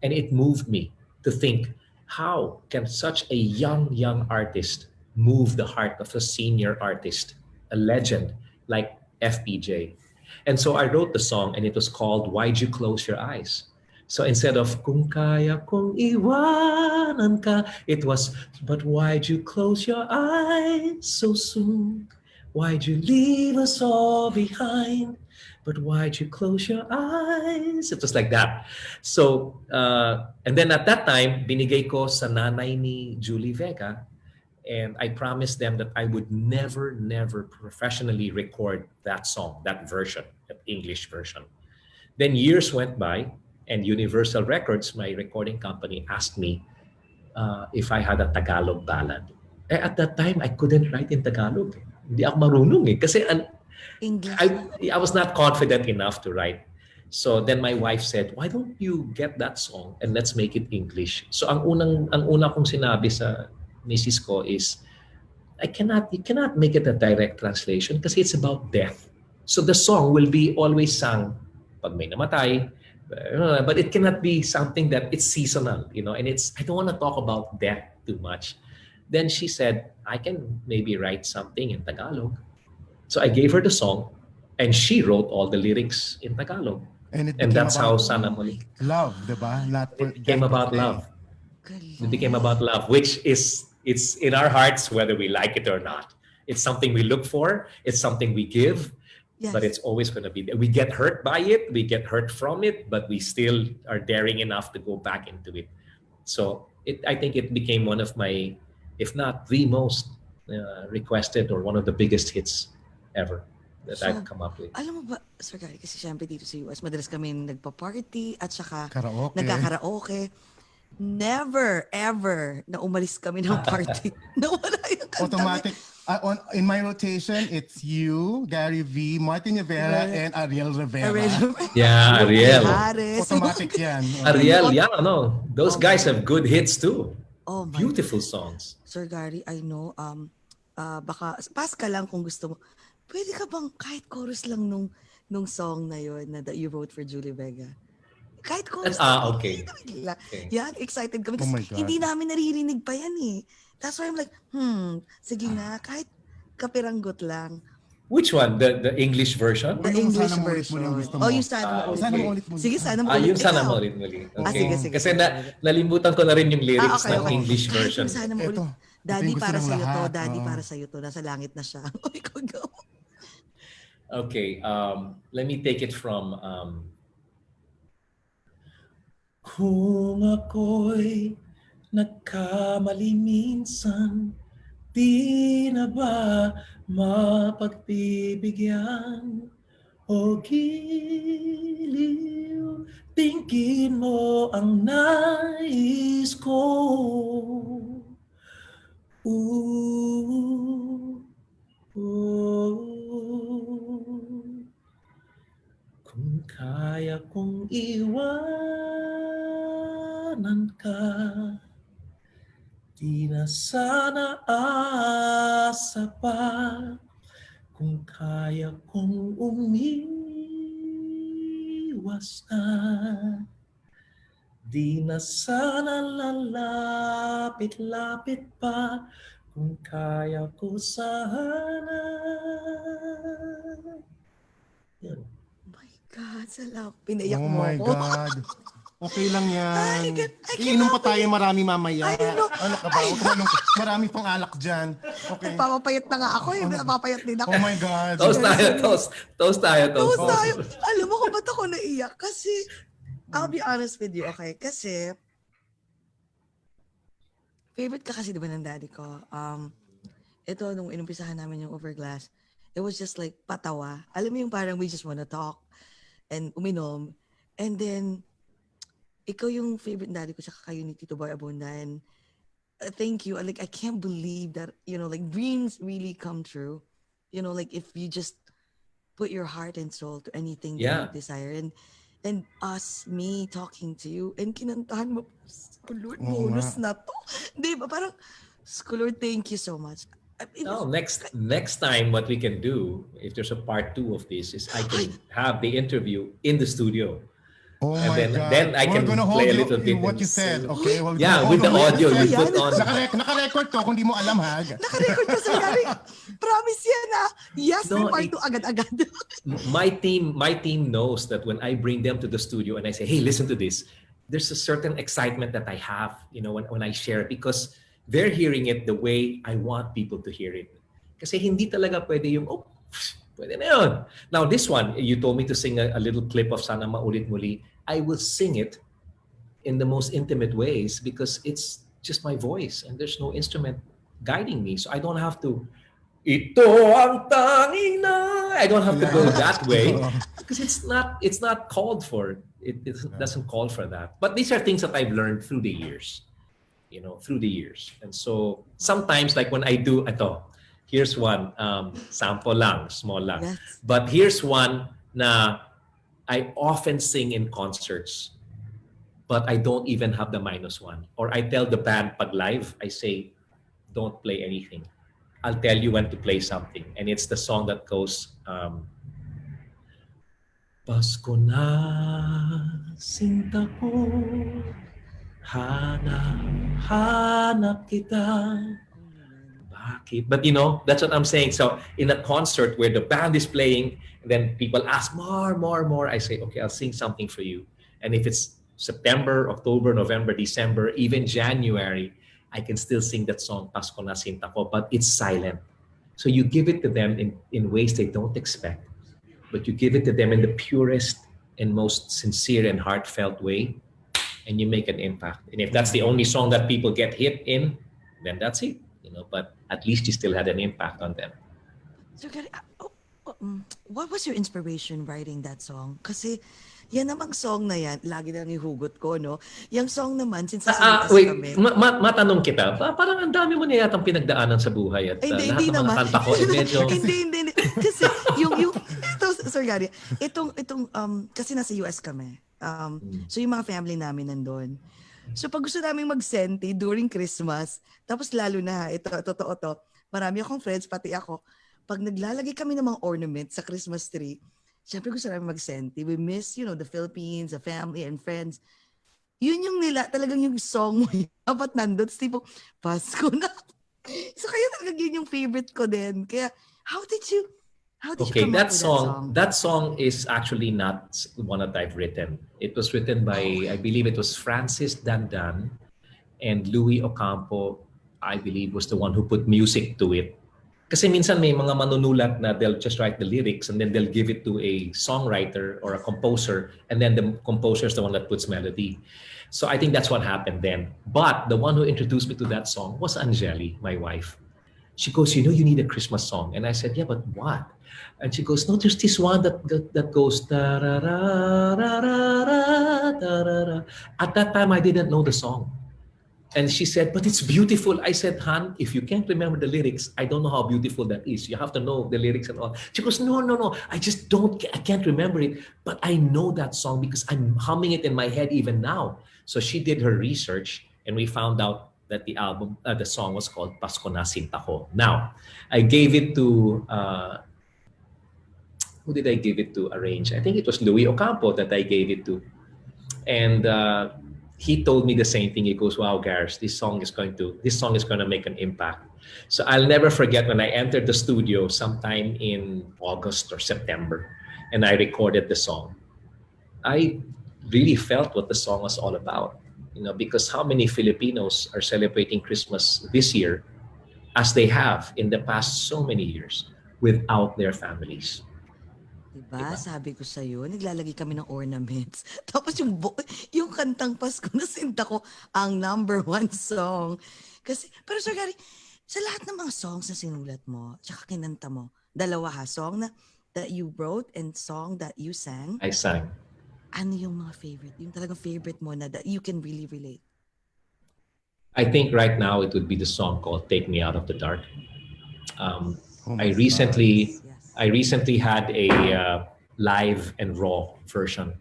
And it moved me to think, how can such a young artist move the heart of a senior artist, a legend like FPJ? And so I wrote the song and it was called Why'd You Close Your Eyes? So instead of kung kaya kong iwanan ka, it was, but why'd you close your eyes so soon? Why'd you leave us all behind? But why'd you close your eyes? It was like that. So, and then at that time, binigay ko sa nanay ni Julie Vega, and I promised them that I would never professionally record that song, that version, that English version. Then years went by, And Universal Records, my recording company, asked me if I had a Tagalog ballad. At that time, I couldn't write in Tagalog. Hindi ako marunong eh. Kasi English. I was not confident enough to write. So then my wife said, why don't you get that song and let's make it English? So ang una kong sinabi sa misis ko is, you cannot make it a direct translation kasi it's about death. So the song will be always sung pag may namatay, but it cannot be something that it's seasonal, and I don't want to talk about death too much. Then she said, I can maybe write something in Tagalog. So I gave her the song and she wrote all the lyrics in Tagalog. And that's how Sana Muli. Love, diba? It became about love. It became about love, which it's in our hearts whether we like it or not. It's something we look for. It's something we give. Yes. But it's always going to be there. We get hurt by it. We get hurt from it. But we still are daring enough to go back into it. So I think it became one of my, if not the most requested or one of the biggest hits ever that I've come up with. Alam mo ba, Sir Gary, kasi syempre dito sa US, madalas kami nagpa-party at saka karaoke. Nagkakaraoke. Never, ever na umalis kami ng party. Nawala yung kanta. Automatic. In my rotation, it's you, Gary V, Martin Rivera, and Ariel Rivera. Yeah, Ariel. Automatic yan. Ariel, yeah, no. Those guys have good hits too. Oh my Beautiful songs. Sir Gary, I know, baka, pass ka lang kung gusto mo. Pwede ka bang kahit chorus lang nung song na yun that you wrote for Julie Vega? Kahit chorus lang. Okay. Yan, excited kami. Oh Kasi hindi namin naririnig pa yan eh. That's why I'm like, sige na, kahit kapiranggot lang. Which one? The English version? The English version. Yung sana mo ulit. Sige, sana mo ulit. Yung sana mo ulit muli. Okay. Sige. Kasi nalimutan ko na rin yung lyrics ng English version. Sana mo ulit. Daddy para sa'yo to. Daddy para sa'yo to. Nasa langit na siya. Okay. Let me take it from... Kung ako'y nagkamali minsan, di na ba mapagbibigyan? O giliw, tingin mo ang nais ko. Kung kaya kong iwanan ka, di na sana asa pa. Kung kaya kong umiwas na, di na sana lalapit-lapit pa. Kung kaya ko sana. Yan. God, salamat. Pinayak mo ako. Oh my God. Okay lang yan. Iinom pa tayo marami mamaya. Ano ka ba? Marami pang alak dyan. Okay. Nagpapapayat na nga ako eh. Napapayat din ako. Oh my God. Toast tayo. Alam mo kung ba't ako naiyak? Kasi, I'll be honest with you, okay? Kasi, favorite ka kasi diba ng daddy ko? Ito, nung inumpisahan namin yung Overglass, it was just like patawa. Alam mo yung parang we just wanna talk and uminom. And then, ikaw yung favorite daddy ko tsaka kayo ni Tito Boy Abunda. And thank you. Like, I can't believe that, like dreams really come true. Like if you just put your heart and soul to anything that you desire. And me talking to you and kinantahan mo, Lord, bonus na to. Di ba? Parang, Lord, thank you so much. No, next time what we can do, if there's a part 2 of this, is I can have the interview in the studio. Oh and my God. Then I can play a little bit. What you said, okay? Yeah, with the audio you put on. Naka-record to, kung di mo alam ha. Naka-record to sa Gary. Promise yan ha. Yes, no, part 2 agad-agad. My team knows that when I bring them to the studio and I say, hey, listen to this, there's a certain excitement that I have, when I share it, because they're hearing it the way I want people to hear it. Kasi hindi talaga pwede yung, pwede na yun. Now this one, you told me to sing a little clip of Sana Maulit Muli. I will sing it in the most intimate ways because it's just my voice and there's no instrument guiding me. So I don't have to, ito ang tanging na I don't have to go that way because it's not called for. It doesn't call for that. But these are things that I've learned through the years, through the years. And so sometimes, like when I do ito, here's one, sample lang, small lang. Yes. But here's one na I often sing in concerts, but I don't even have the -1. Or I tell the band pag live, I say, don't play anything. I'll tell you when to play something. And it's the song that goes, Pasko na, sinta ko, hanap kita. Bakit? But that's what I'm saying. So in a concert where the band is playing, and then people ask more, I say, okay, I'll sing something for you. And if it's September, October, November, December, even January, I can still sing that song, Pasko na sinta ko, but it's silent. So you give it to them in ways they don't expect, but you give it to them in the purest and most sincere and heartfelt way, and you make an impact. And if that's the only song that people get hit in, then that's it. But at least you still had an impact on them. So, what was your inspiration writing that song? Kasi yan namang song na yan, lagi na nihugot ko, no? Yung song naman, since wait, kami. matanong kita, parang ang dami mo na yatang pinagdaanan sa buhay at lahat ng mga kanta ko, medyo... hindi. Kasi sorry Gary, itong kasi nasa US kami. So yung mga family namin nandun. So pag gusto namin mag-senti during Christmas, tapos lalo na, totoo to, marami akong friends, pati ako, pag naglalagay kami ng mga ornaments sa Christmas tree, syempre gusto namin mag-senti. We miss, the Philippines, the family and friends. Yun yung talagang yung song mo, dapat nandun. Tipo, Pasko na. So kaya talagang yun yung favorite ko din. Kaya, how did you come up with that song? That song is actually not one that I've written. It was written by, I believe it was Francis Dandan, and Louis Ocampo, I believe, was the one who put music to it. Kasi minsan may mga manunulat na they'll just write the lyrics and then they'll give it to a songwriter or a composer, and then the composer is the one that puts melody. So I think that's what happened then. But the one who introduced me to that song was Angeli, my wife. She goes, you need a Christmas song. And I said, yeah, but what? And she goes, no, there's this one that goes, ta-ra-ra-ra-ra-ra-ra-ra. At that time, I didn't know the song. And she said, but it's beautiful. I said, Han, if you can't remember the lyrics, I don't know how beautiful that is. You have to know the lyrics and all. She goes, no. I can't remember it. But I know that song because I'm humming it in my head even now. So she did her research and we found out that the song was called Pasko na sinta ko. Now, I gave it to, who did I give it to arrange? I think it was Louis Ocampo that I gave it to. And he told me the same thing. He goes, wow, Gareth, this song is going to make an impact. So I'll never forget when I entered the studio sometime in August or September, and I recorded the song. I really felt what the song was all about, because how many Filipinos are celebrating Christmas this year as they have in the past so many years without their families. Diba? Sabi ko sa'yo, naglalagay kami ng ornaments. Tapos yung kantang Pasko na sinta ko, ang #1 song. Pero Sir Gary, sa lahat ng mga songs na sinulat mo, tsaka kinanta mo, dalawa song that you wrote and song that you sang? I sang. Ano yung mga favorite? Yung talagang favorite mo na that you can really relate? I think right now it would be the song called Take Me Out of the Dark. I recently had a live and raw version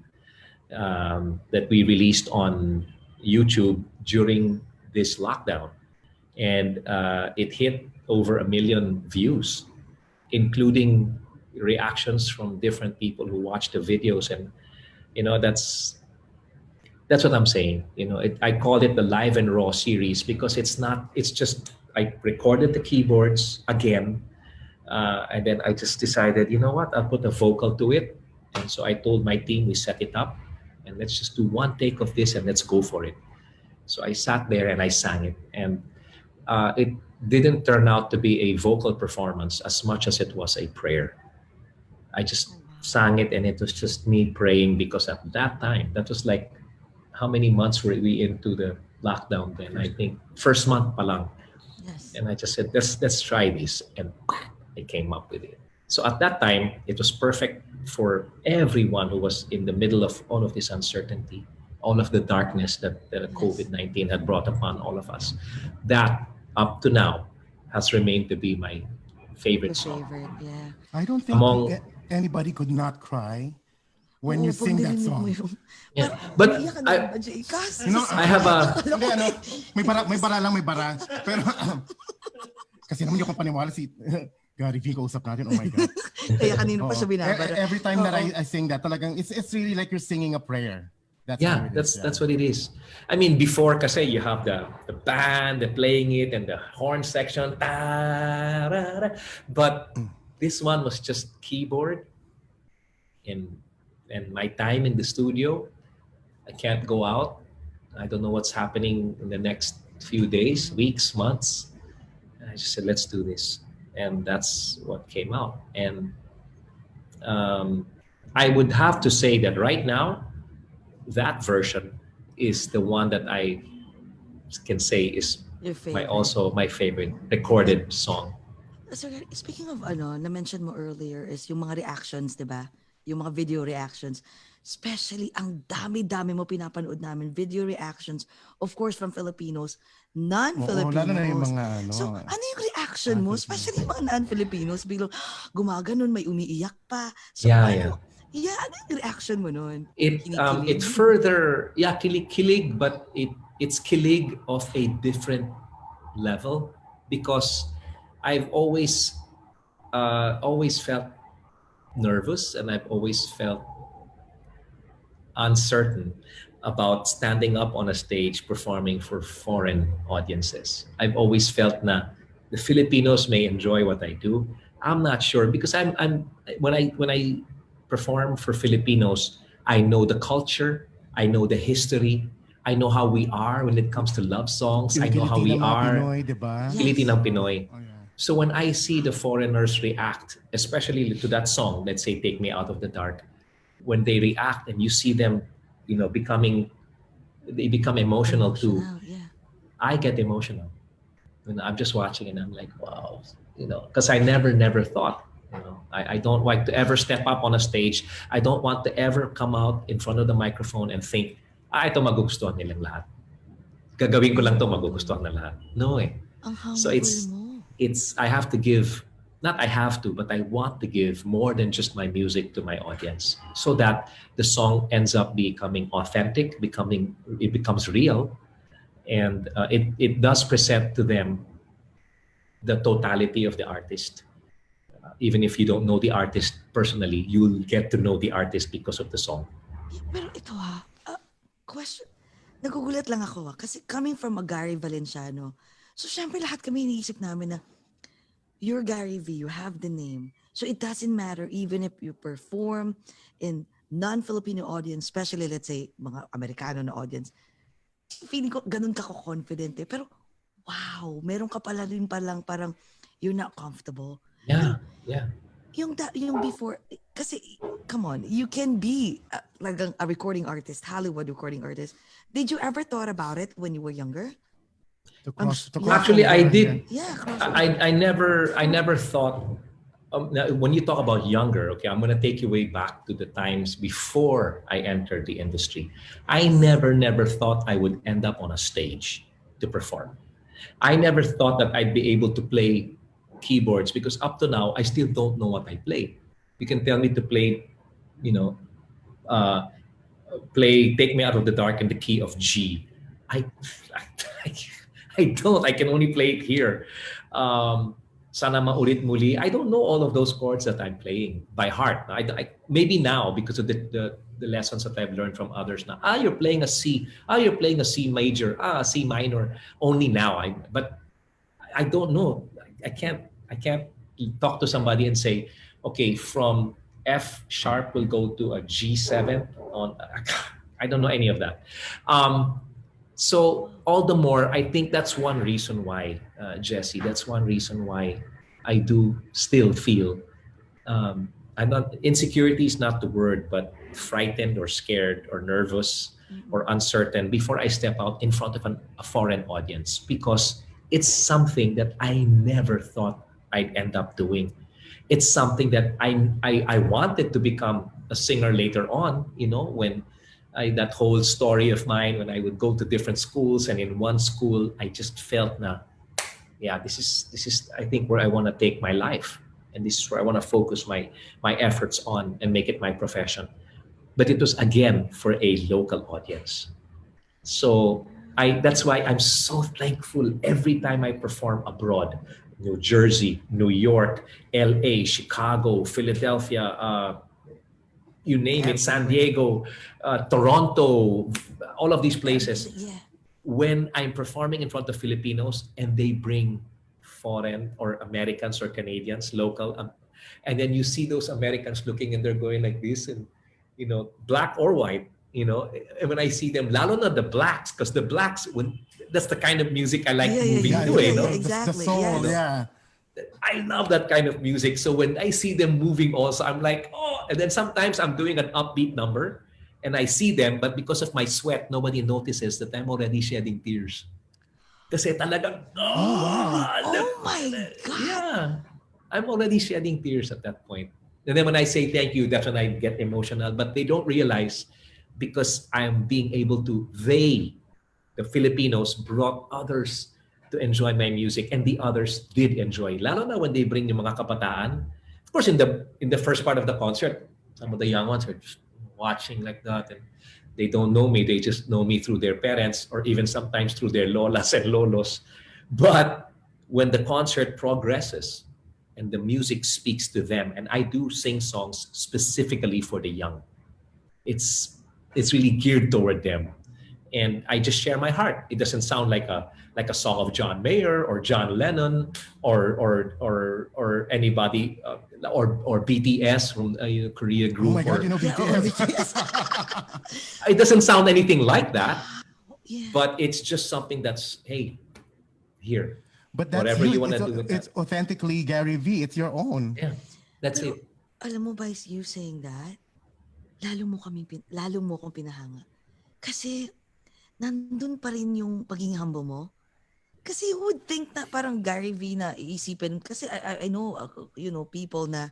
that we released on YouTube during this lockdown. And it hit over 1 million views, including reactions from different people who watched the videos. And, that's what I'm saying. I call it the live and raw series because it's just, I recorded the keyboards again. And then I just decided, you know what, I'll put a vocal to it. And so I told my team, we set it up and let's just do one take of this and let's go for it. So I sat there and I sang it. And it didn't turn out to be a vocal performance as much as it was a prayer. I just sang it and it was just me praying because at that time, that was like, how many months were we into the lockdown then? I think first month pa lang. Yes. And I just said, let's try this. And I came up with it. So at that time, it was perfect for everyone who was in the middle of all of this uncertainty, all of the darkness that COVID-19 had brought upon all of us. That, up to now, has remained to be my favorite song. Yeah. I don't think anybody could not cry when you sing that song. Yeah. But I have a... may bara. Pero, kasi naman yung paniwala si Gary V kausap natin, oh my God. Kaya kanino pa siya binabara. Every time that I sing that, talagang it's really like you're singing a prayer. That's what it is. I mean, before kasi you have the band, the playing it, and the horn section. But this one was just keyboard and my time in the studio. I can't go out. I don't know what's happening in the next few days, weeks, months. And I just said, let's do this. And that's what came out. And I would have to say that right now, that version is the one that I can say is my favorite recorded song. So, speaking of na-mention mo earlier is yung mga reactions, di ba? Yung mga video reactions. Especially, ang dami-dami mo pinapanood namin. Video reactions, of course, from Filipinos, non-Filipinos. Lalo na yung mga So, ano yung reaction mo? Especially mga non-Filipinos, biglang gumaganon, may umiiyak pa. So, ano yung reaction mo nun? It further, kilig, but it's kilig of a different level because I've always felt nervous and I've always felt uncertain about standing up on a stage performing for foreign audiences. I've always felt na the Filipinos may enjoy what I do. I'm not sure because when I perform for Filipinos, I know the culture, I know the history, I know how we are when it comes to love songs. I know how we are. Pinoy, diba? Kilitinang Pinoy. Oh, yeah. So when I see the foreigners react, especially to that song, let's say Take Me Out of the Dark, when they react and you see them, they become emotional too. Yeah. I get emotional. I'm just watching and I'm like, wow, because I never thought, I don't like to ever step up on a stage. I don't want to ever come out in front of the microphone and think, ito magugustuhan nilang lahat. Gagawin ko lang to, magugustuhan na lahat. No eh. So I have to give, not I have to, but I want to give more than just my music to my audience so that the song ends up becoming authentic, it becomes real, and it does present to them the totality of the artist. Even if you don't know the artist personally, you'll get to know the artist because of the song. Pero ito question. Nagugulat lang ako kasi coming from a Gary Valenciano. So syempre lahat kami iniisip namin na you're Gary V, you have the name. So it doesn't matter even if you perform in non-Filipino audience, especially let's say mga Amerikano na audience. Feeling ko ganun ka confident eh. Pero wow, meron ka pala rin palang parang you're not comfortable. Yeah. Yung before, kasi, come on, you can be like a recording artist, Hollywood recording artist. Did you ever thought about it when you were younger? Actually, I did. Yeah, I never thought. When you talk about younger, okay, I'm gonna take you way back to the times before I entered the industry. I never thought I would end up on a stage to perform. I never thought that I'd be able to play keyboards because up to now I still don't know what I play. You can tell me to play, play Take Me Out of the Dark in the key of G. I don't. I can only play it here. Sana Maulit Muli. I don't know all of those chords that I'm playing by heart. Maybe now because of the lessons that I've learned from others now. You're playing a C. You're playing a C major. A C minor. Only now. But I don't know. I can't talk to somebody and say, okay, from F sharp will go to a G7 on. I don't know any of that. So all the more, I think that's one reason why, Jessy, that's one reason why I do still feel, I'm not, insecurity is not the word, but frightened or scared or nervous or uncertain before I step out in front of a foreign audience because it's something that I never thought I'd end up doing. It's something that I wanted to become a singer later on, when that whole story of mine, when I would go to different schools, and in one school, I just felt na, yeah, this is I think where I want to take my life. And this is where I want to focus my efforts on and make it my profession. But it was again for a local audience. So that's why I'm so thankful every time I perform abroad. New Jersey, New York, LA, Chicago, Philadelphia, you name it, San Diego, Toronto, all of these places. Yeah. When I'm performing in front of Filipinos and they bring foreign or Americans or Canadians, local, and then you see those Americans looking and they're going like this, and black or white, and when I see them, lalo na the blacks, because the blacks, that's the kind of music I like moving to, exactly. The soul, yeah. I love that kind of music. So when I see them moving also, I'm like, oh, and then sometimes I'm doing an upbeat number and I see them, but because of my sweat, nobody notices that I'm already shedding tears. Kasi talagang, oh my God. Yeah. I'm already shedding tears at that point. And then when I say thank you, that's when I get emotional. But they don't realize, because I'm being able to, the Filipinos, brought others to enjoy my music, and the others did enjoy. Lalo na when they bring yung mga kabataan. Of course, in the first part of the concert, some of the young ones are just watching like that, and they don't know me. They just know me through their parents, or even sometimes through their lolas and lolos. But when the concert progresses and the music speaks to them, and I do sing songs specifically for the young, it's really geared toward them. And I just share my heart. It doesn't sound like a song of John Mayer or John Lennon or anybody or BTS from Korea group. Oh my God, BTS. It doesn't sound anything like that. Yeah. But it's just something that's, hey, here. But that's whatever you want to do with it's that. Authentically Gary V. It's your own. Yeah, that's Pero, it. Alam mo ba, you saying that, lalo mo kong pinahanga. Kasi nandun pa rin yung pagiging humble mo. Kasi you would think na parang Gary V na iisipin. Kasi I know, people na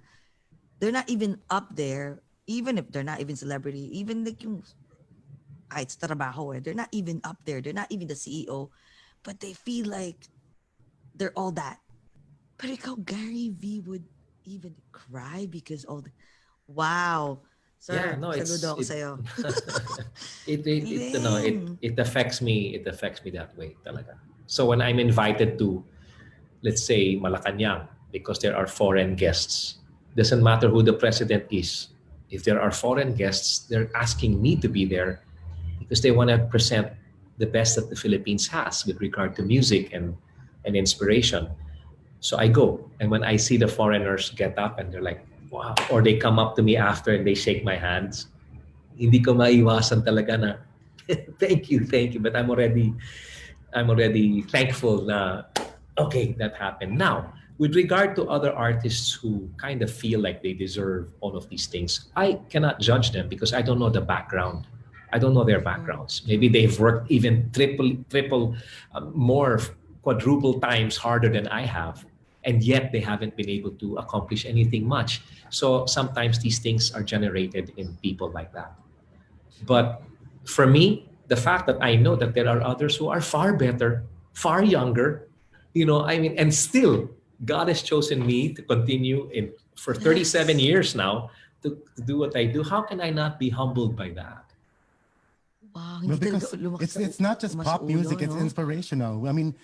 they're not even up there, even if they're not even celebrity, even like yung kahit sa trabaho they're not even up there. They're not even the CEO. But they feel like they're all that. Pero ikaw, Gary V would even cry because all the... Wow. Sir, saludo ako sa'yo. It affects me. It affects me that way talaga. So when I'm invited to, let's say, Malacanang, because there are foreign guests, doesn't matter who the president is. If there are foreign guests, they're asking me to be there because they want to present the best that the Philippines has with regard to music and inspiration. So I go, and when I see the foreigners get up and they're like, wow, or they come up to me after and they shake my hands, hindi ko maiwasan talaga na thank you, but I'm already thankful na okay, that happened. Now, with regard to other artists who kind of feel like they deserve all of these things, I cannot judge them because I don't know the background. I don't know their backgrounds. Maybe they've worked even triple, more, quadruple times harder than I have, and yet they haven't been able to accomplish anything much. So sometimes these things are generated in people like that. But for me, the fact that I know that there are others who are far better, far younger, and still God has chosen me to continue for 37 years now to do what I do. How can I not be humbled by that? Wow, no, because it's not just pop music, it's inspirational. I mean,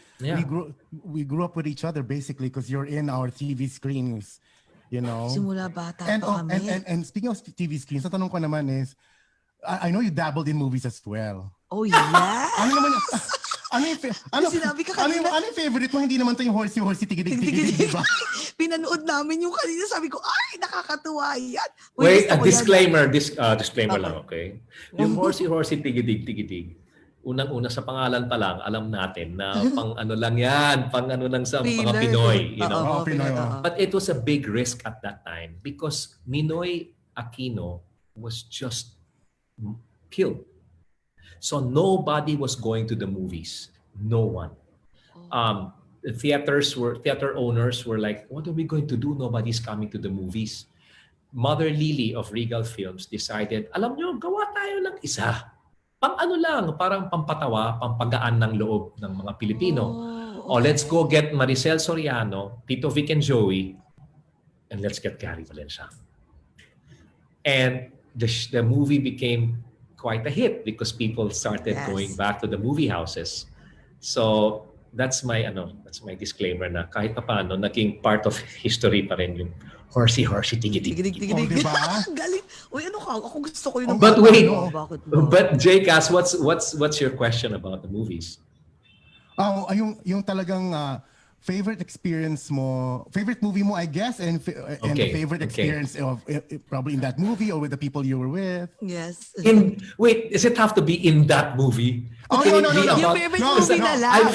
we grew up with each other basically because you're in our TV screens, Simula bata and, pa kami. And speaking of TV screens, natanong ko naman is, I know you dabbled in movies as well. Oh, yeah? Ano yung favorite mo? Hindi naman to yung horsey, tigidig, di ba? Pinanood namin yung kanina. Sabi ko, ay, nakakatuwa yan. Wait, a disclaimer. Disclaimer lang, okay? Yung horsey, tigidig. Unang-una sa pangalan pa lang, alam natin na pang ano lang yan, pang ano lang sa mga Pinoy. Pinoy. But it was a big risk at that time because Ninoy Aquino was just killed. So nobody was going to the movies. No one. the theater owners were like, what are we going to do? Nobody's coming to the movies. Mother Lily of Regal Films decided, alam nyo, gawa tayo ng isa. Pang ano lang, parang pampatawa, pampagaan ng loob ng mga Pilipino. Okay. Let's go get Maricel Soriano, Tito Vic and Joey, and let's get Gary Valenciano. And the movie became quite a hit because people started going back to the movie houses. So that's my disclaimer na kahit paano naging part of history pa rin yung horsey tigi-tigi. Oh, diba? Galing. Uy, ano ka? Ako gusto ko yung... But wait, bakit ba? but JCAS, what's your question about the movies? Yung talagang favorite experience mo, favorite movie mo, I guess, and favorite experience of probably in that movie or with the people you were with. Yes. Does it have to be in that movie? Oh, no. Yung favorite movie na lang.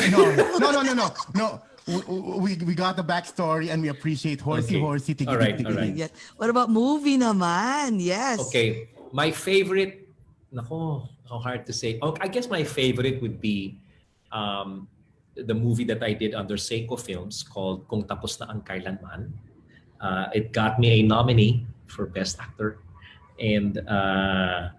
No. We got the backstory and we appreciate horsey, tigi. All right. Yes. What about movie naman? Yes. Okay. My favorite, how hard to say. I guess my favorite would be the movie that I did under Seiko Films called Kung Tapos Na Ang Kailanman. It got me a nominee for Best Actor. And I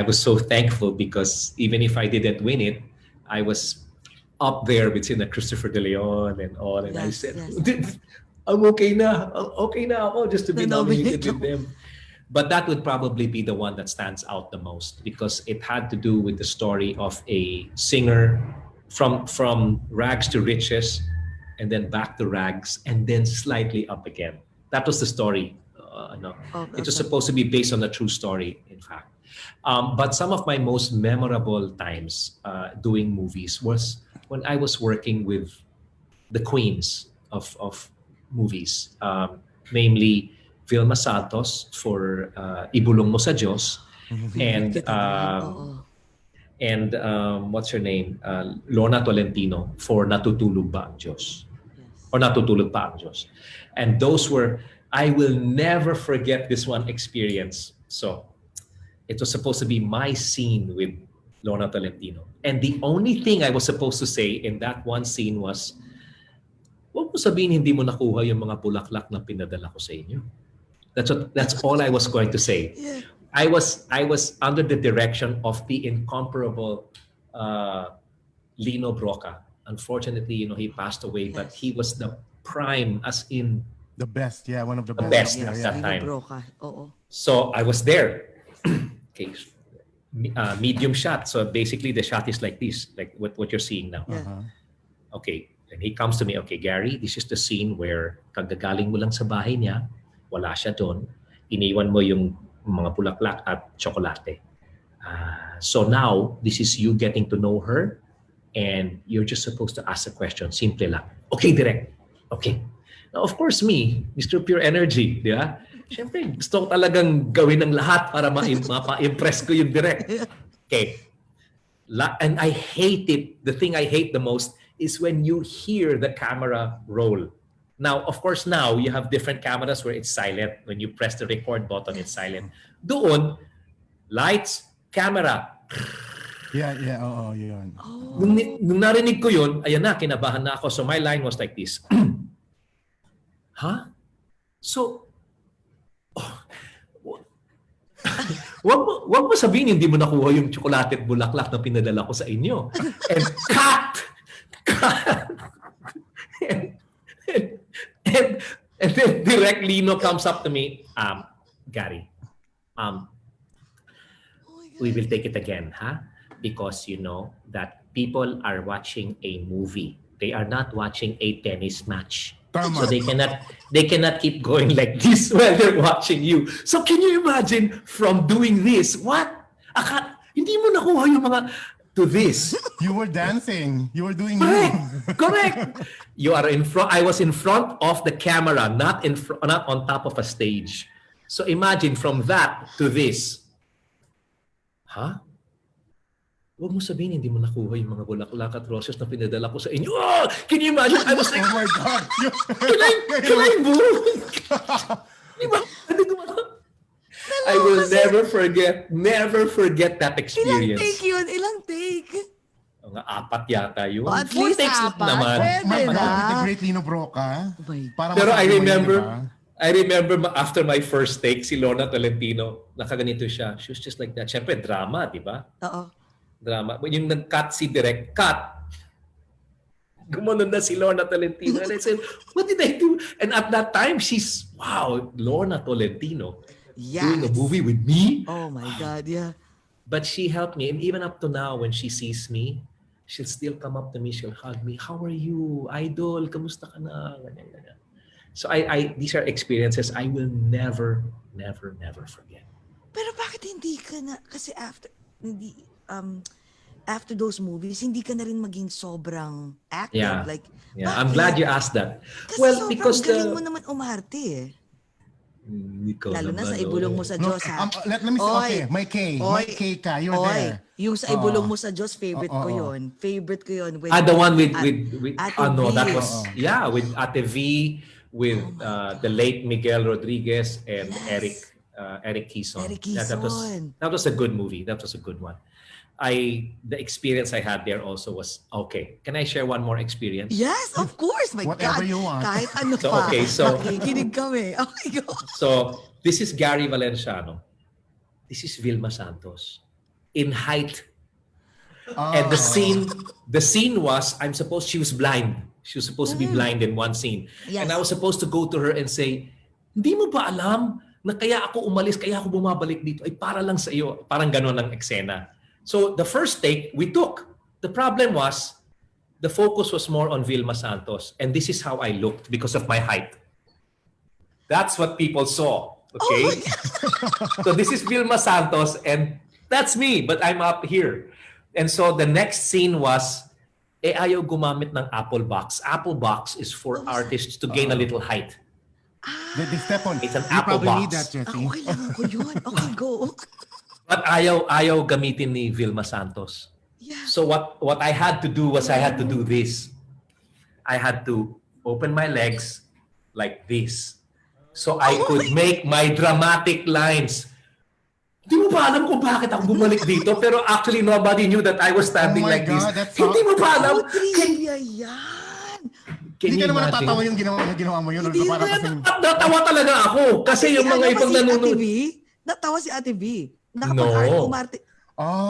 was so thankful because even if I didn't win it, I was up there with Christopher De Leon and all. And I said, I'm okay na ako just to be nominated with them. But that would probably be the one that stands out the most because it had to do with the story of a singer from rags to riches and then back to rags and then slightly up again. That was the story. It was supposed to be based on a true story, in fact. But some of my most memorable times doing movies was when I was working with the queens of movies, namely Vilma Santos for Ibulong Mo sa Diyos, and what's her name? Lorna Tolentino for Natutulog Ba Ang Diyos? Or Natutulog Pa Ang Diyos. And those were, I will never forget this one experience. So it was supposed to be my scene with Lorna Tolentino. And the only thing I was supposed to say in that one scene was, huwag mo sabihin hindi mo nakuha yung mga bulaklak na pinadala ko sa inyo. That's all I was going to say. Yeah. I was under the direction of the incomparable Lino Broca. Unfortunately, he passed away, but he was the prime, as in the best. Yeah, one of the best best. at that time. Broca. Oo. So I was there. Okay, medium shot. So basically, the shot is like this, like what you're seeing now. Yeah. Okay, and he comes to me. Okay, Gary, this is the scene where kagagaling mo lang sa bahay niya. Wala siya doon, iniwan mo yung mga bulaklak at tsokolate. So now, this is you getting to know her and you're just supposed to ask a question. Simple lang. Okay, direct. Okay. Now, of course, me, Mr. Pure Energy, di ba? Siyempre, gusto ko talagang gawin ng lahat para ma-impress ko yung direct. Okay. And I hate it. The thing I hate the most is when you hear the camera roll. Now, of course, now you have different cameras where it's silent. When you press the record button, it's silent. Doon, lights, camera. Yeah, yun. Nung narinig ko yun, ayan na, kinabahan na ako. So my line was like this. Huh? So, wag mo sabihin hindi mo nakuha yung tsokolate at bulaklak na pinadala ko sa inyo. And cut! And then direct Lino comes up to me, Gary, we will take it again, huh? Because you know that people are watching a movie. They are not watching a tennis match. Tama. So they cannot keep going like this while they're watching you. So can you imagine from doing this? What? Hindi mo nakuha yung mga to this. You were dancing. You were doing Correct. You are in front. I was in front of the camera, not on top of a stage. So imagine from that to this. Huh? Huwag mo sabihin, hindi mo nakuha yung mga bulaklak at roses na pinadala ko sa inyo. Oh! Can you imagine? I was like, Oh my God. can I move? I will never forget that experience. Ilang take yun? Ilang take? Mga 4 yata yun. At 4 least takes 4. naman. Pwede na. With the great Lino Broca. Oh my Para Pero I masabi mo yun, remember, diba? I remember after my first take, si Lorna Tolentino, nakaganito siya. She was just like that. Siyempre, drama, di ba? Oo. Drama. Yung nag-cut si Direk, cut. Gumanon na si Lorna Tolentino. And I said, what did I do? And at that time, she's, wow, Lorna Tolentino doing a movie with me? Oh my God, yeah. But she helped me. And even up to now, when she sees me, she'll still come up to me, she'll hug me. How are you? Idol, kamusta ka na? Ganyan, ganyan. So these are experiences I will never forget. Pero bakit hindi ka na, kasi after those movies, hindi ka na rin maging sobrang active. Yeah. Like, Yeah, I'm glad you asked that. Kasi Well, sobrang because galing mo naman umarte eh. Lalo na sa ibulong mo sa Diyos, ha? Let me say, okay, may K. May K ka. You're there. Yung sa ibulong mo sa Diyos, favorite ko yun. Favorite ko yun. The one with Ate no, V. that was, with Ate V, with the late Miguel Rodriguez and Yes. Eric Quezon. Eric Yeah, Quezon. that was a good movie. That was a good one. The experience I had there also was okay. Can I share one more experience? Yes, of course. My Whatever God. you want. Kahit ano So, pa. okay, so- Nakikinig kami. Oh my God. So this is Gary Valenciano. This is Vilma Santos in height. And the scene was, she was blind. She was supposed to be blind in one scene. Yes. And I was supposed to go to her and say, hindi mo ba alam na kaya ako umalis, kaya ako bumabalik dito, ay para lang sa iyo. Parang gano'n ang eksena. So the first take, we took. The problem was, the focus was more on Vilma Santos. And this is how I looked because of my height. That's what people saw. Okay? So this is Vilma Santos and that's me, but I'm up here. And so the next scene was, ayaw gumamit ng Apple Box. Apple Box is for artists to gain a little height. They step on. It's an You Apple probably Box. need that, Jessy. Ako, kailangan ko yun. Okay, go. But ayaw gamitin ni Vilma Santos. Yeah. So what I had to do was I had to do this. I had to open my legs like this. So I could make my dramatic lines. Di mo ba alam kung bakit ako bumalik dito? Pero actually nobody knew that I was standing like God, this. that's Hindi mo ba alam? Trivia yan. Hindi ka you naman imagine? natatawa yung ginawa mo yun. Hindi Para na- kasing, Natawa talaga ako. Kasi yung mga ibang nanonood. Natawa si Ate V. No. Umarte.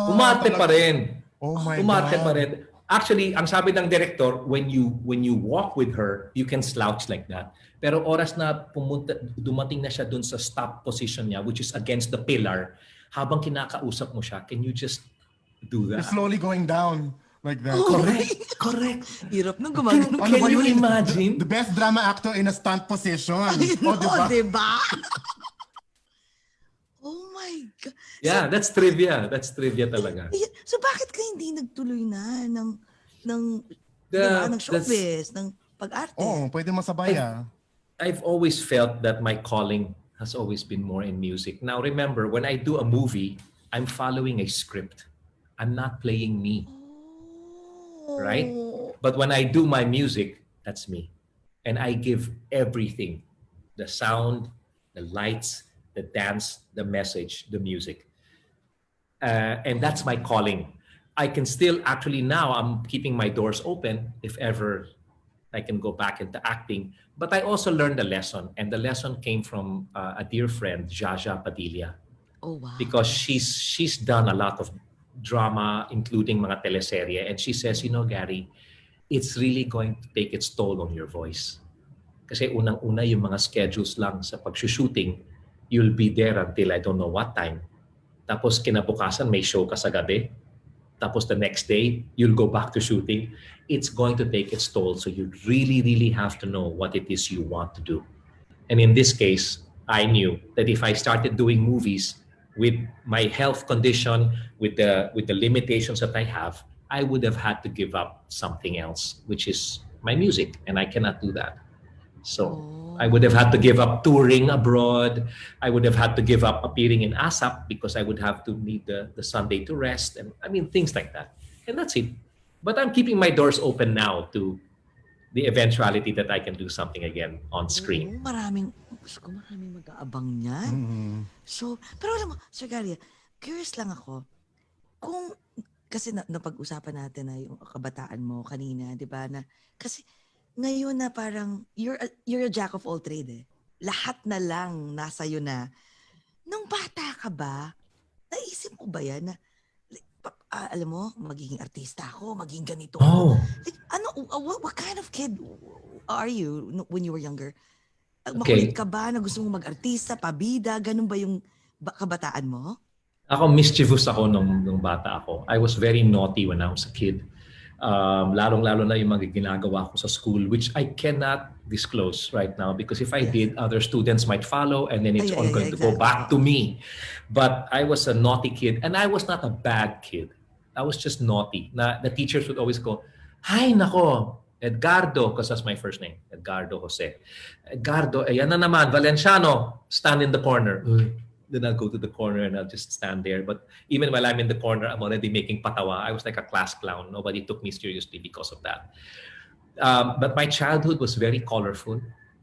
Umarte pa rin. Oh my Umarte God. pa rin. Actually, ang sabi ng director, when you walk with her, you can slouch like that. Pero oras na dumating na siya dun sa stop position niya, which is against the pillar, habang kinakausap mo siya, can you just do that? You're slowly going down like that. Correct. Hirap nung gumagano. Can you imagine? The best drama actor in a stunt position. No, diba? diba? Oh my God. Yeah, that's trivia. That's trivia talaga. So bakit ka hindi nagtuloy na ng The- ng showbiz, ng pag-arte? Oh, pwede masabay I've always felt that my calling has always been more in music. Now remember, when I do a movie, I'm following a script. I'm not playing me, right? But when I do my music, that's me. And I give everything. The sound, the lights, the dance, the message, the music. And that's my calling. I can still actually now, I'm keeping my doors open if ever I can go back into acting. But I also learned a lesson. And the lesson came from a dear friend, Jaja Padilla. Oh, wow. Because she's done a lot of drama, including mga teleserye. And she says, you know, Gary, it's really going to take its toll on your voice. Kasi unang-una yung mga schedules lang sa pag-shooting, you'll be there until I don't know what time. Tapos kinabukasan may show ka sa gabi. Tapos the next day, you'll go back to shooting. It's going to take its toll. So you really, really have to know what it is you want to do. And in this case, I knew that if I started doing movies with my health condition, with the limitations that I have, I would have had to give up something else, which is my music. And I cannot do that. So I would have had to give up touring abroad. I would have had to give up appearing in ASAP because I would have to need the Sunday to rest. And I mean, things like that. And that's it. But I'm keeping my doors open now to the eventuality that I can do something again on screen. Maraming mag-aabang niyan. So, pero alam mo, Sir Gary, curious lang ako, kung, kasi napag-usapan natin na yung kabataan mo kanina, 'di ba? Na kasi ngayon na parang you're a jack of all trade eh. Lahat na lang nasa iyo na. Nung bata ka ba, naisip mo ba yan na alam mo, magiging artista ako, maging ganito ako. Like, what kind of kid are you when you were younger? Makulit ka ba na gusto mong mag-artista, pabida, ganun ba yung kabataan mo? Ako, mischievous ako nung bata ako. I was very naughty when I was a kid. Lalong-lalo na yung mga ginagawa ko sa school, which I cannot disclose right now because if I did, other students might follow and then it's all going to go back to me. But I was a naughty kid and I was not a bad kid. I was just naughty. The teachers would always go, "Hay nako, Edgardo," because that's my first name, Edgardo Jose. "Edgardo, ayan na naman, Valenciano, stand in the corner." Then I'll go to the corner and I'll just stand there. But even while I'm in the corner, I'm already making patawa. I was like a class clown. Nobody took me seriously because of that. But my childhood was very colorful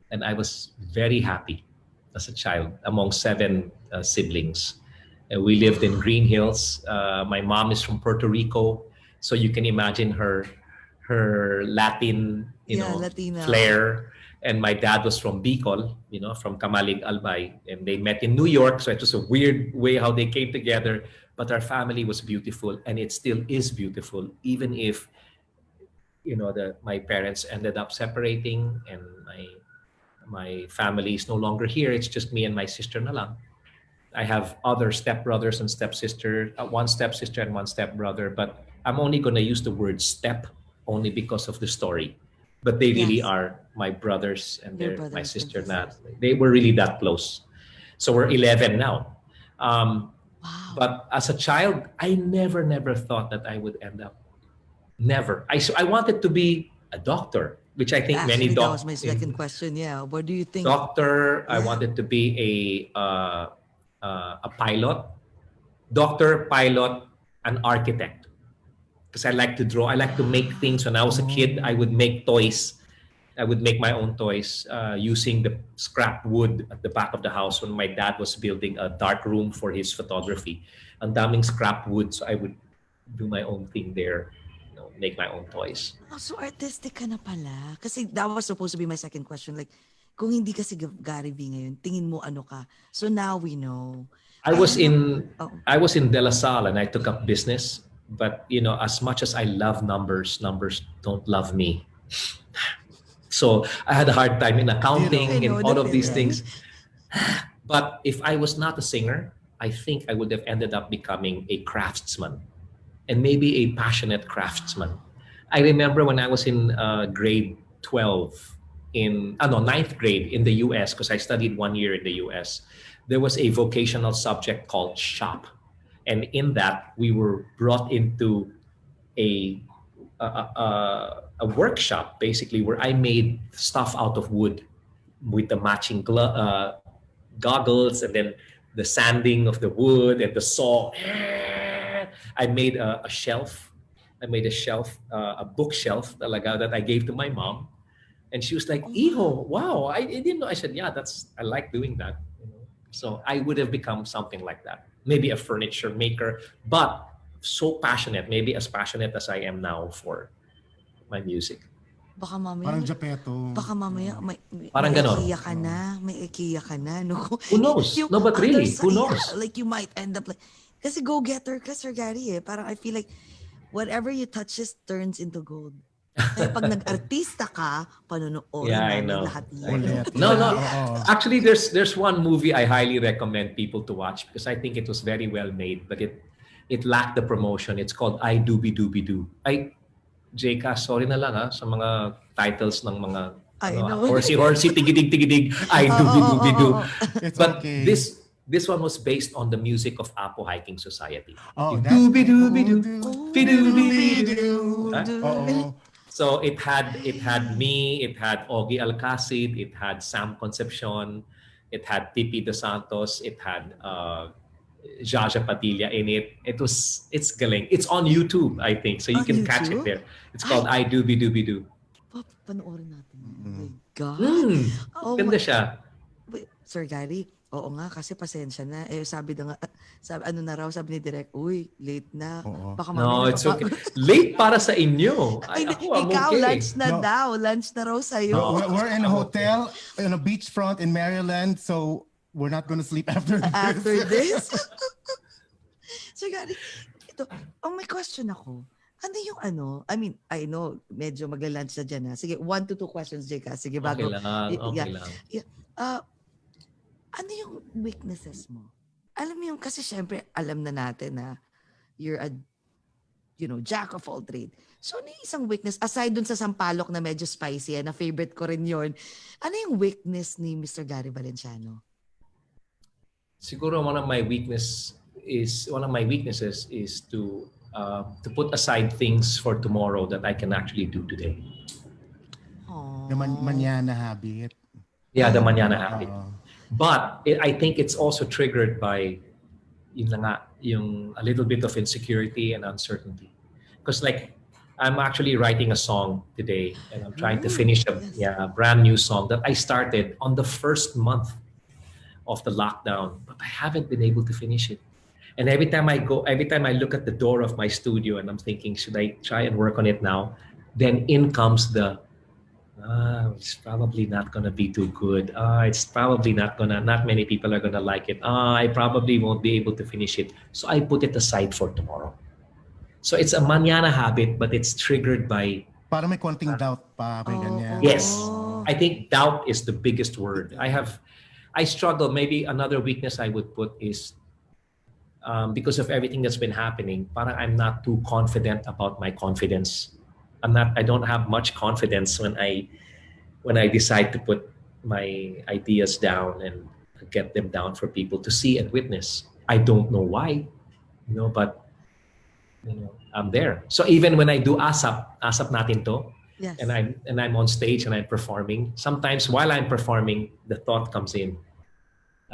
and I was very happy as a child among 7 siblings. And we lived in Green Hills. My mom is from Puerto Rico. So you can imagine her Latin, Latina flair. And my dad was from Bicol, from Kamalig Albay. And they met in New York. So it was a weird way how they came together. But our family was beautiful. And it still is beautiful. Even if, my parents ended up separating and my family is no longer here. It's just me and my sister na lang. I have other stepbrothers and stepsisters, one stepsister and one stepbrother. But I'm only going to use the word step only because of the story. But they really are my brothers and they're my sister. They were really that close. So we're 11 now. Wow. But as a child, I never thought that I would end up. Never. I wanted to be a doctor, which I think many doctors. That was my second question. Yeah. What do you think? Doctor. I wanted to be a pilot. Doctor, pilot, an architect. Because I like to draw. I like to make things. When I was a kid, I would make toys. I would make my own toys using the scrap wood at the back of the house when my dad was building a dark room for his photography. Ang daming scrap wood, so I would do my own thing there, make my own toys. Oh, so artistic ka na pala. Kasi that was supposed to be my second question. Like, kung hindi kasi Gary V ngayon, tingin mo ano ka? So now we know. I was in De La Salle and I took up business. But, as much as I love numbers don't love me. So I had a hard time in accounting and all of these things. But if I was not a singer, I think I would have ended up becoming a craftsman and maybe a passionate craftsman. I remember when I was in grade 12, ninth grade in the US, because I studied 1 year in the US, there was a vocational subject called shop. And in that, we were brought into a workshop, basically, where I made stuff out of wood with the matching goggles and then the sanding of the wood and the saw. I made a shelf. I made a shelf, a bookshelf talaga, that I gave to my mom. And she was like, "Iho, wow, I didn't know." I said, "Yeah, I like doing that." So I would have become something like that. Maybe a furniture maker, but so passionate, maybe as passionate as I am now for my music. Baka mamaya, parang Japeto. Baka mamaya may IKEA ka na. May IKEA ka na. No? Who knows? No, but really, who knows? Like you might end up like, kasi go-getter ka, Sir Gary eh. Parang I feel like whatever you touches turns into gold. Kaya pag nag-artista ka, panonoorin namin lahat yan. No. Actually, there's one movie I highly recommend people to watch because I think it was very well made, but it lacked the promotion. It's called I Doobie Doobie Doo. JCAS, sorry na lang sa mga titles ng mga horsey, tigidig, I Doobie Doobie Doo. But okay. This one was based on the music of Apo Hiking Society. Doobie Doobie Doo, Doobie Doo. So it had me, it had Ogie Alcacid, it had Sam Concepcion, it had Pipi De Santos, it had Jaja Padilla in it. It's galing. It's on YouTube, I think, so you can catch it there. It's called I Doobie Doobie Doo. Panoorin natin. Oh my God. Ganda siya. Wait, Sir Gary, Oo nga, kasi pasensya na. Sabi na nga, ano na raw, sabi ni Direk, uy, late na. Oo. Baka No, mamaya it's okay. Late para sa inyo. Ay, Ako, I'm ikaw, okay. lunch na No. daw. Lunch na raw sa'yo. We're in a I'm hotel in a beachfront in Maryland, so we're not gonna sleep after this. After this. So, Gary, ito, may question ako. Ano yung I mean, I know, medyo magla-lunch na dyan. Sige, 1 to 2 questions, JCAS. Sige, bago. Okay lang, okay lang. Yeah. Ano yung weaknesses mo? Alam mo yung, kasi syempre, alam na natin na you're a, jack of all trade. So, ano yung isang weakness? Aside dun sa sampalok na medyo spicy, na favorite ko rin yun, ano yung weakness ni Mr. Gary Valenciano? Siguro one of my weaknesses is to put aside things for tomorrow that I can actually do today. The manana habit. Yeah, the manana habit. But I think it's also triggered by yung a little bit of insecurity and uncertainty. Because like I'm actually writing a song today and I'm trying to finish a brand new song that I started on the first month of the lockdown, but I haven't been able to finish it. And every time I look at the door of my studio and I'm thinking, should I try and work on it now? Then in comes the it's probably not gonna be too good. It's probably not many people are gonna like it. I probably won't be able to finish it. So I put it aside for tomorrow. So it's a mañana habit, but it's triggered by Para may konting doubt pa, may ganyan. Yes. I think doubt is the biggest word. I struggle. Maybe another weakness I would put is because of everything that's been happening, parang I'm not too confident about my confidence. I don't have much confidence when I decide to put my ideas down and get them down for people to see and witness. I don't know why, but I'm there. So even when I do asap natin to, yes. and I'm on stage and I'm performing, sometimes while I'm performing, the thought comes in.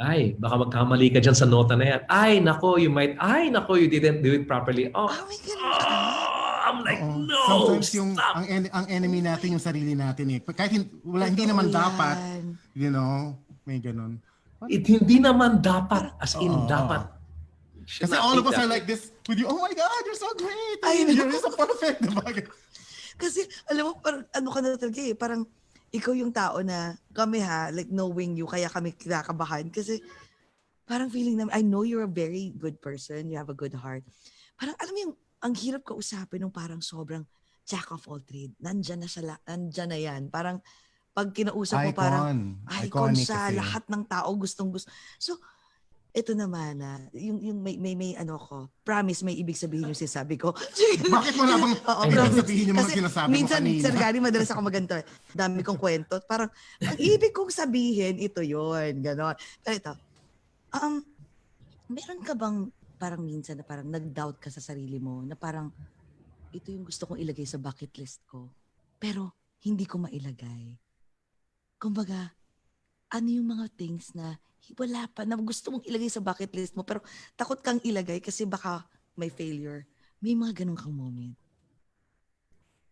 Ay, baka magkamali ka dyan sa nota na yan. Ay, nako, you didn't do it properly. I'm like, no, sometimes ang enemy natin yung sarili natin eh. Kahit hindi naman dapat, may ganun. Hindi naman dapat, as in dapat. Kasi all of us are like this with you. Oh my God, you're so great. You're so perfect. Kasi, alam mo, parang, ka na talaga eh. Parang, ikaw yung tao na kami like knowing you, kaya kami kinakabahan. Kasi, parang feeling namin, I know you're a very good person. You have a good heart. Parang, alam mo yung, ang hirap kausapin ng parang sobrang jack of all trade. Nandyan na yan. Parang, pag kinausap mo, parang, icon sa lahat ng tao, gustong-gusto. So, ito naman yung may ko, promise may ibig sabihin yung sinasabi ko. Bakit mo labang sabihin yung mga sinasabi mo minsan, kanina? Sir Gary, madalas ako maganto. Dami kong kwento. Parang, ang ibig kong sabihin, ito yon ganon. Pero ito, meron ka bang parang minsan na parang nag-doubt ka sa sarili mo na parang, ito yung gusto kong ilagay sa bucket list ko, pero hindi ko mailagay. Kumbaga, ano yung mga things na wala pa, na gusto mong ilagay sa bucket list mo, pero takot kang ilagay kasi baka may failure. May mga ganun kang moment.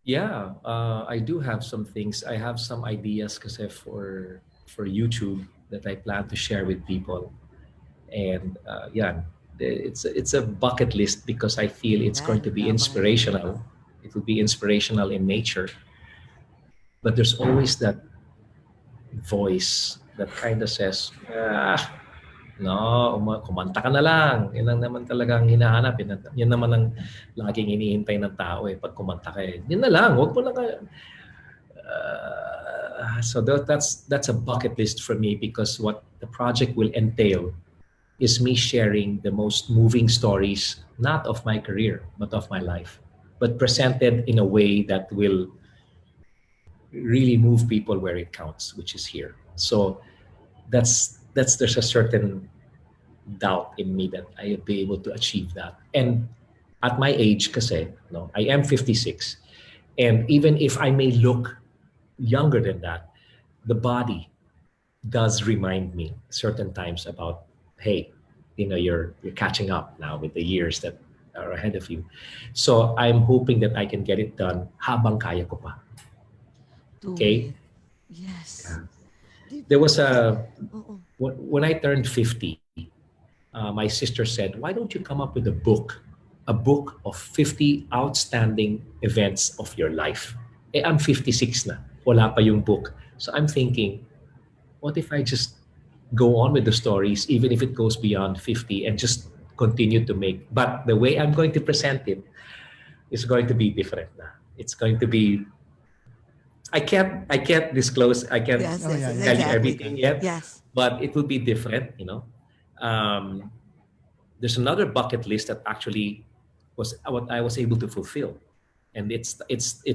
Yeah, I do have some things. I have some ideas kasi for YouTube that I plan to share with people. And it's a bucket list because I feel it's going to be inspirational. It will be inspirational in nature. But there's always that voice that kind of says, kumanta ka na lang. Yan lang naman talagang hinahanap. Yan naman ang laging hinihintay ng tao pag kumanta ka. Yan na lang, huwag mo na kaya. So that's a bucket list for me because what the project will entail is me sharing the most moving stories, not of my career, but of my life, but presented in a way that will really move people where it counts, which is here. So there's a certain doubt in me that I'll be able to achieve that. And at my age, kasi, I am 56, and even if I may look younger than that, the body does remind me certain times about, hey, you're catching up now with the years that are ahead of you. So I'm hoping that I can get it done habang kaya ko pa. Okay? Yes. There was a when I turned 50, my sister said, "Why don't you come up with a book of 50 outstanding events of your life?" I'm 56 na. Wala pa yung book. So I'm thinking, what if I just go on with the stories, even if it goes beyond 50, and just continue to make. But the way I'm going to present it is going to be different na. It's going to be, I can't disclose, I can't tell you everything yet, but it will be different, There's another bucket list that actually was what I was able to fulfill. And it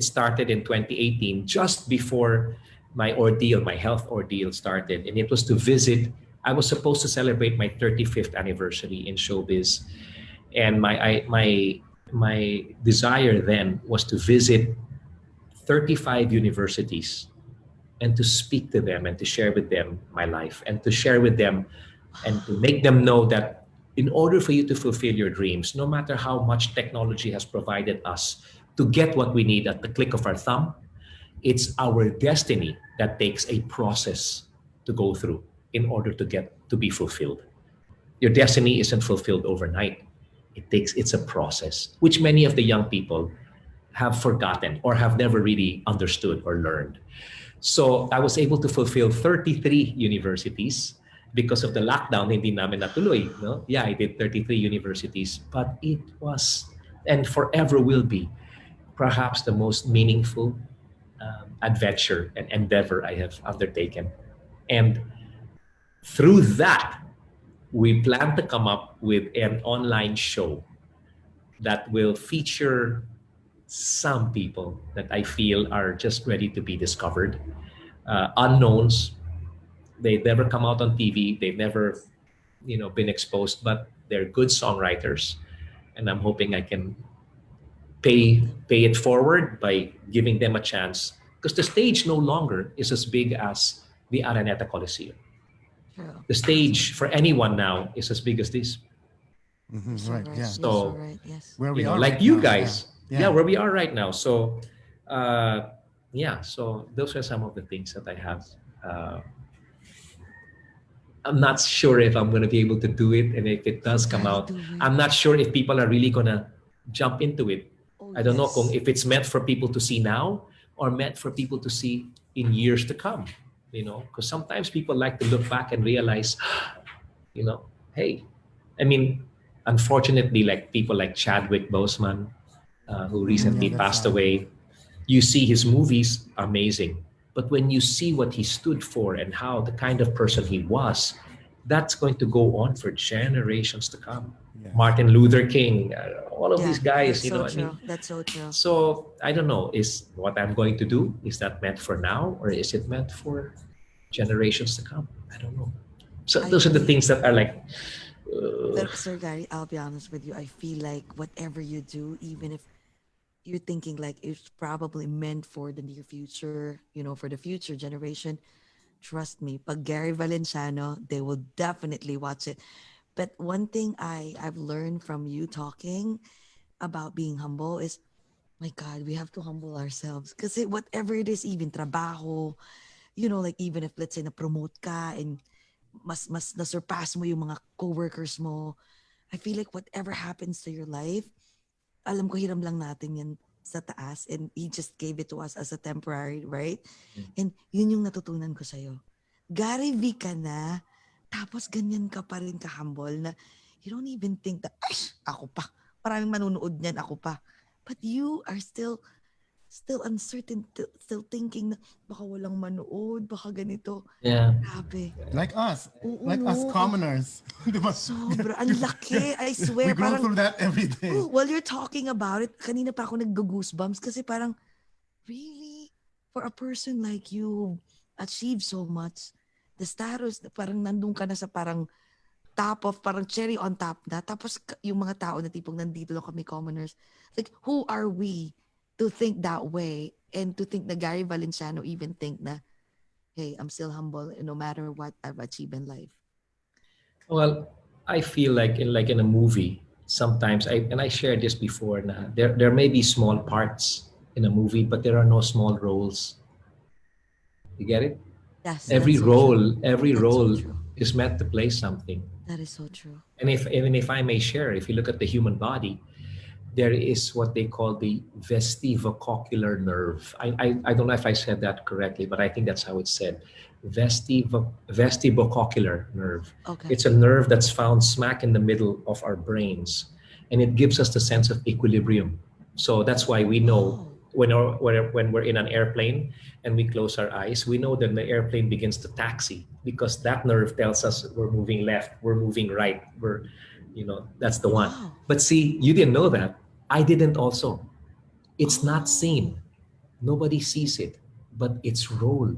started in 2018, just before my health ordeal started. And it was to visit, I was supposed to celebrate my 35th anniversary in showbiz. And my desire then was to visit 35 universities and to speak to them and to share with them my life and to share with them and to make them know that in order for you to fulfill your dreams, no matter how much technology has provided us to get what we need at the click of our thumb, it's our destiny that takes a process to go through in order to be fulfilled. Your destiny isn't fulfilled overnight. It's a process, which many of the young people have forgotten or have never really understood or learned. So I was able to fulfill 33 universities. Because of the lockdown, hindi namin natuloy. No? Yeah, I did 33 universities, but it was, and forever will be, perhaps the most meaningful adventure and endeavor I have undertaken. And through that, we plan to come up with an online show that will feature some people that I feel are just ready to be discovered, unknowns. They've never come out on TV. They've never, been exposed, but they're good songwriters. And I'm hoping I can pay it forward by giving them a chance. Because the stage no longer is as big as the Araneta Coliseum. True. The stage for anyone now is as big as this. Mm-hmm, right, yeah. So, yes. Where we are like right you now, guys. Yeah, where we are right now. So, so those are some of the things that I have. I'm not sure if I'm going to be able to do it. And if it does come out, I'm not sure if people are really going to jump into it. I don't know if it's meant for people to see now or meant for people to see in years to come, because sometimes people like to look back and realize, hey, unfortunately, like people like Chadwick Boseman, who recently passed away, you see his movies, amazing. But when you see what he stood for and how the kind of person he was, that's going to go on for generations to come. Yeah. Martin Luther King, all of these guys, That's so true. So I don't know, is what I'm going to do, is that meant for now or is it meant for generations to come? I don't know. So those are the things that are like... Sir Gary, I'll be honest with you. I feel like whatever you do, even if you're thinking like it's probably meant for the near future, for the future generation, trust me, pag Gary Valenciano, they will definitely watch it. But one thing I've learned from you talking about being humble is, my God, we have to humble ourselves. Because whatever it is, even trabaho, like even if let's say na-promote ka and mas na-surpass mo yung mga co-workers mo, I feel like whatever happens to your life, alam ko hiram lang natin yan sa taas and he just gave it to us as a temporary, right? And yun yung natutunan ko sa'yo. Gary V ka na, tapos ganyan ka pa rin ka-humble na you don't even think that, ako pa. Maraming manunood niyan, ako pa. But you are still uncertain, still thinking na baka walang manood, baka ganito. Yeah. Grabe. Like us. Like us commoners. Diba? Sobra. Ang laki. I swear. We go through that every day. While you're talking about it, kanina pa ako nag-goosebumps kasi parang, really? For a person like you, achieve so much, the status, parang nandun ka na sa parang top of, parang cherry on top na. Tapos yung mga tao na tipong nandito lang kami commoners. Like, who are we to think that way and to think na Gary Valenciano even think na, hey, I'm still humble no matter what I've achieved in life? Well, I feel like in a movie, sometimes, I shared this before, na there may be small parts in a movie, but there are no small roles. You get it? Yes. Every role is meant to play something. That is so true. And if I may share, if you look at the human body, there is what they call the vestibulocochlear nerve. I don't know if I said that correctly, but I think that's how it's said. Vestibulocochlear nerve. Okay. It's a nerve that's found smack in the middle of our brains, and it gives us the sense of equilibrium. So that's why we know when we're in an airplane and we close our eyes, we know that the airplane begins to taxi because that nerve tells us we're moving left, we're moving right, that's the one. Wow. But see, you didn't know that. I didn't also. It's not seen. Nobody sees it, but its role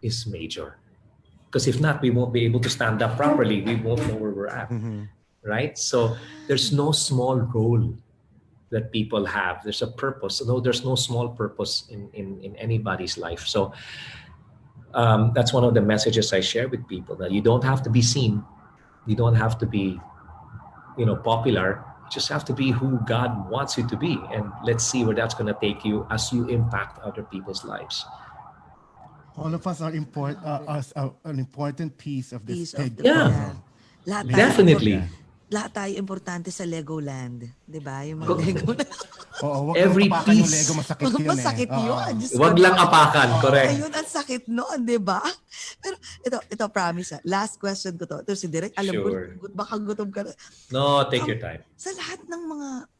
is major. Because if not, we won't be able to stand up properly. We won't know where we're at, right? So there's no small role that people have. There's a purpose. No, there's no small purpose in anybody's life. So that's one of the messages I share with people, that you don't have to be seen. You don't have to be, popular. You just have to be who God wants you to be. And let's see where that's going to take you as you impact other people's lives. All of us are an important piece of this big Yeah. puzzle. Lahat Definitely. Lahat tayo importante sa Legoland. Diba? Yung mga Lego na. Oo, wag Every tapakan yung piece. Lego, masakit yun Masakit eh. yun. Diyos ko, Wag lang apakan, correct. Ayun, ang sakit noon, di ba? Pero ito promise. Last question ko to. Ito si Direk, alam Sure. ko, baka gutom ka na. No, take your time. Sa lahat ng mga,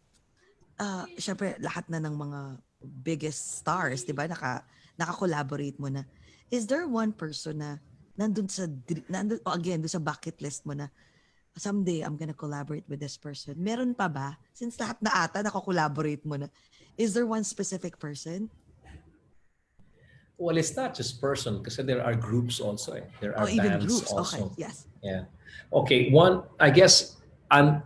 syempre, lahat na ng mga biggest stars, di ba? Naka-collaborate mo na. Is there one person na nandun sa bucket list mo na, someday I'm gonna collaborate with this person? Meron pa ba? Since lahat na ata naka-collaborate mo na, is there one specific person? Well, it's not just person, because there are groups also. There are Even bands groups. also. Okay, yes. Yeah. Okay. One, I guess I'll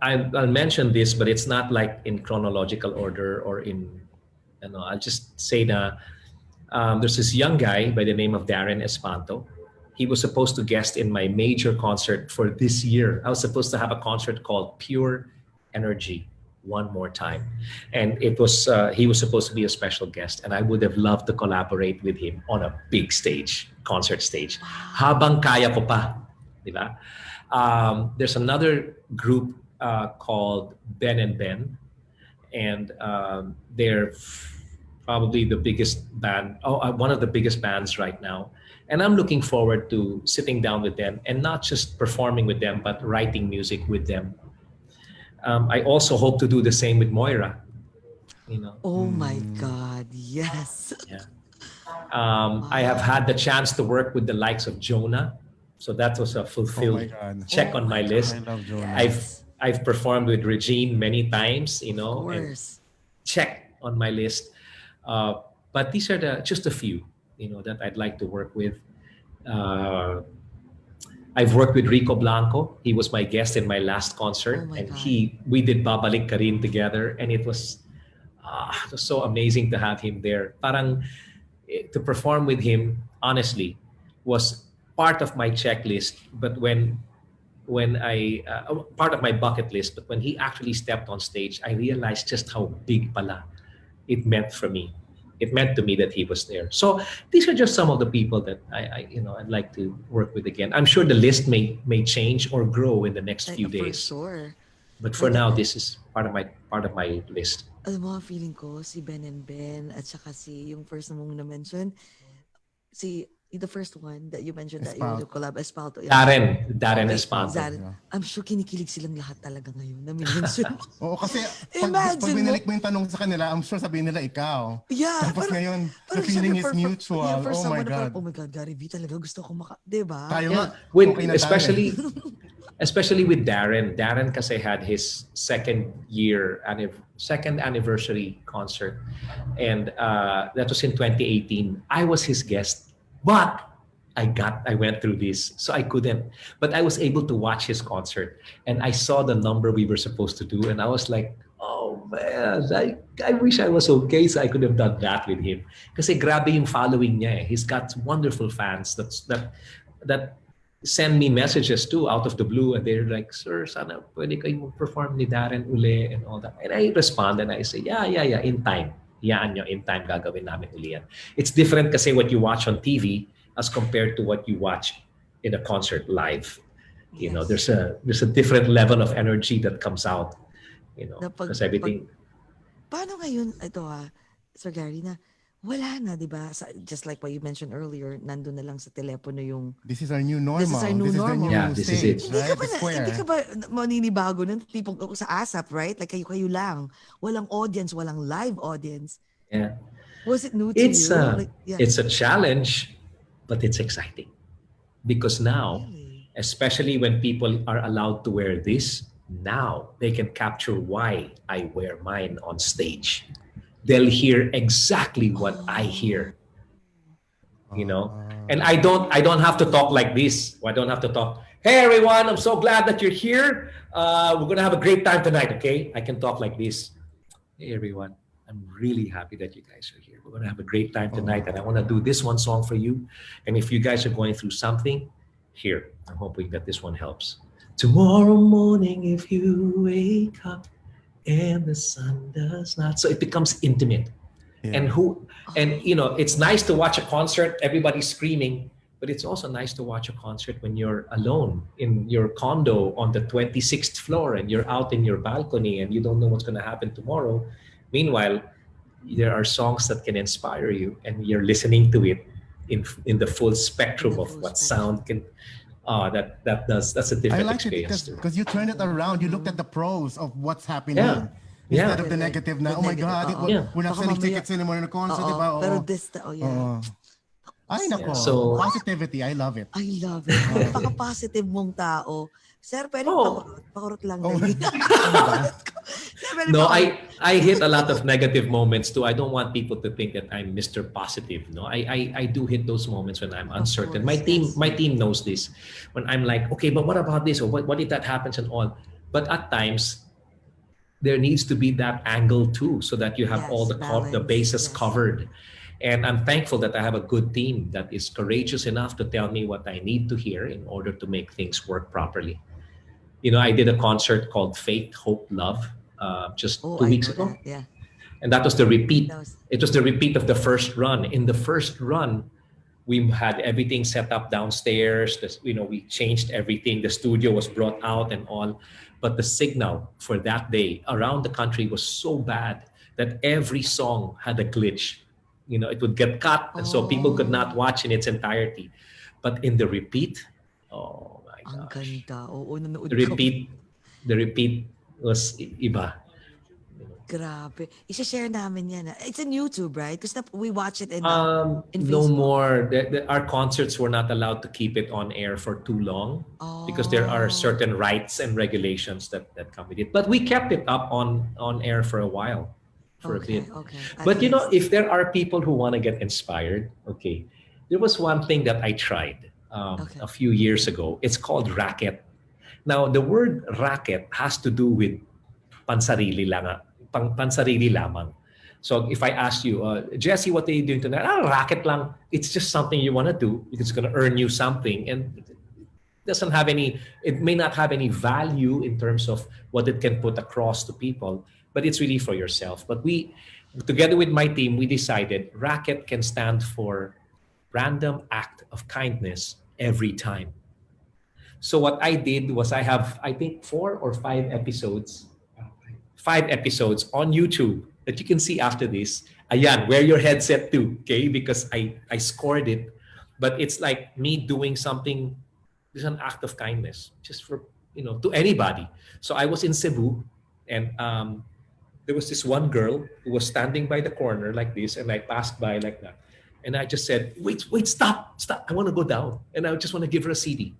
mention this, but it's not like in chronological order or in, I'll just say that there's this young guy by the name of Darren Espanto. He was supposed to guest in my major concert for this year. I was supposed to have a concert called Pure Energy, One More Time. And it was he was supposed to be a special guest, and I would have loved to collaborate with him on a big stage, concert stage. Habang kaya ko pa, di ba? There's another group called Ben and Ben, and they're probably the biggest band, one of the biggest bands right now. And I'm looking forward to sitting down with them and not just performing with them, but writing music with them. I also hope to do the same with Moira. Oh my God, yes. Yeah. I have had the chance to work with the likes of Jonah, so that was a fulfilled check on my list. I love Jonah. I've performed with Regine many times, Of course. check on my list. But these are just a few, that I'd like to work with. I've worked with Rico Blanco. He was my guest in my last concert, Oh my and God. we did Babalik Ka Rin together, and it was so amazing to have him there. Parang to perform with him, honestly, was part of my checklist. But when I part of my bucket list, but when he actually stepped on stage, I realized just how big pala it meant for me. It meant to me that he was there. So these are just some of the people that I'd like to work with again. I'm sure the list may change or grow in the next few days. For sure. But for now, this is part of my list. Alam mo, feeling ko, si Ben and Ben, at saka yung first na mong na-mention, the first one that you mentioned that you will collab, Espalto. Darren Espanto. I'm sure kinikilig silang lahat talaga ngayon na minention mo. Oo, kasi pag Imagine binalik mo yung tanong sa kanila, I'm sure sabihin nila ikaw. Yeah. Tapos ngayon, the parang feeling sabi, is mutual. for Oh my someone na God. parang, oh my God, Gary V talaga gusto ko diba? Tayo nga. With, okay na tayo. especially with Darren. Darren kasi had his second anniversary concert, and that was in 2018. I was his guest, but I went through this, so I couldn't. But I was able to watch his concert, and I saw the number we were supposed to do, and I was like, oh man, I wish I was okay, so I could have done that with him. Kasi grabe yung following niya. He's got wonderful fans that send me messages too out of the blue, and they're like, sir, sana pwede kayo mag-perform ni Darren uli and all that. And I respond and I say, yeah, in time. Yaan nyo, in time gagawin namin uli yan. It's different kasi what you watch on TV as compared to what you watch in a concert live. You know, there's a different level of energy that comes out. You know, because everything. Paano ngayon, ito Sir Gary, na wala na, di ba? Just like what you mentioned earlier, nandun na lang sa telepono yung... This is our new normal. This is our new normal. Yeah, this is it. Hindi ka ba maninibago nun? Tipong sa ASAP, right? Like kayo lang. Walang audience, walang live audience. Yeah. Was it new to you? It's a challenge, but it's exciting. Because now, especially when people are allowed to wear this, now they can capture why I wear mine on stage. They'll hear exactly what I hear. You know? And I don't have to talk like this. I don't have to talk, hey everyone, I'm so glad that you're here. We're gonna have a great time tonight, okay? I can talk like this. Hey everyone, I'm really happy that you guys are here. We're gonna have a great time tonight, and I wanna do this one song for you. And if you guys are going through something, here, I'm hoping that this one helps. Tomorrow morning, if you wake up and the sun does not, so it becomes intimate. Yeah. And you know, it's nice to watch a concert, everybody's screaming, but it's also nice to watch a concert when you're alone in your condo on the 26th floor and you're out in your balcony and you don't know what's going to happen tomorrow. Meanwhile, there are songs that can inspire you and you're listening to it in the full spectrum of what sound can. That's a different experience. Because you turned it around. You looked at the pros of what's happening. Instead of the negative na, oh my God, we're not selling tickets anymore in a concert, diba? Pero this, Ay, nako. So, positivity, I love it. I love it. Napaka-positive mong tao. Sir, pwede pakurot lang. No, I hit a lot of negative moments too. I don't want people to think that I'm Mr. Positive. No, I do hit those moments when I'm uncertain. My team knows this. When I'm like, okay, but what about this? Or what if that happens and all? But at times, there needs to be that angle too, so that you have all the bases covered. And I'm thankful that I have a good team that is courageous enough to tell me what I need to hear in order to make things work properly. You know, I did a concert called Faith, Hope, Love just 2 weeks ago. Yeah. And that was the repeat. It was the repeat of the first run. In the first run, we had everything set up downstairs. We changed everything. The studio was brought out and all. But the signal for that day around the country was so bad that every song had a glitch. You know, it would get cut, and so people could not watch in its entirety. But in the repeat, oh my gosh. The repeat was iba. Grabe. Isa-share namin yan. It's on YouTube, right? Because we watch it in no more. Our concerts were not allowed to keep it on air for too long because there are certain rights and regulations that come with it. But we kept it up on air for a while. For a bit. But you know, if there are people who want to get inspired, there was one thing that I tried a few years ago. It's called racket. Now, the word racket has to do with pansarili lamang. So if I ask you, Jessy, what are you doing tonight? Racket lang. It's just something you want to do because it's going to earn you something, and it may not have any value in terms of what it can put across to people. But it's really for yourself. But we, together with my team, we decided racket can stand for random act of kindness every time. So what I did was I have, I think, 4 or 5 episodes on YouTube that you can see after this. Ayan, wear your headset too, okay? Because I scored it. But it's like me doing something, it's an act of kindness, just for, to anybody. So I was in Cebu, and there was this one girl who was standing by the corner like this, and I passed by like that. And I just said, wait, stop. I want to go down. And I just want to give her a CD.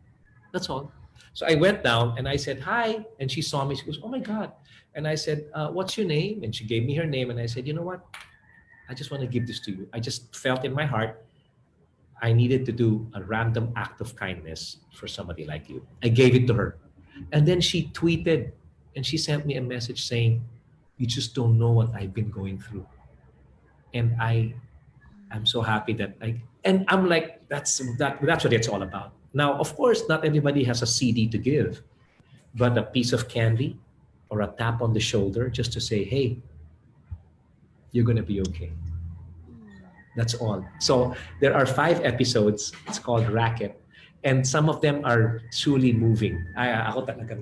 That's all. So I went down and I said, hi. And she saw me. She goes, oh my God. And I said, what's your name? And she gave me her name. And I said, you know what? I just want to give this to you. I just felt in my heart, I needed to do a random act of kindness for somebody like you. I gave it to her. And then she tweeted and she sent me a message saying, you just don't know what I've been going through. And I'm so happy that and I'm like, that's what it's all about. Now, of course, not everybody has a CD to give, but a piece of candy or a tap on the shoulder just to say, hey, you're going to be okay. That's all. So there are 5 episodes. It's called Racket. And some of them are truly moving. Ako talaga.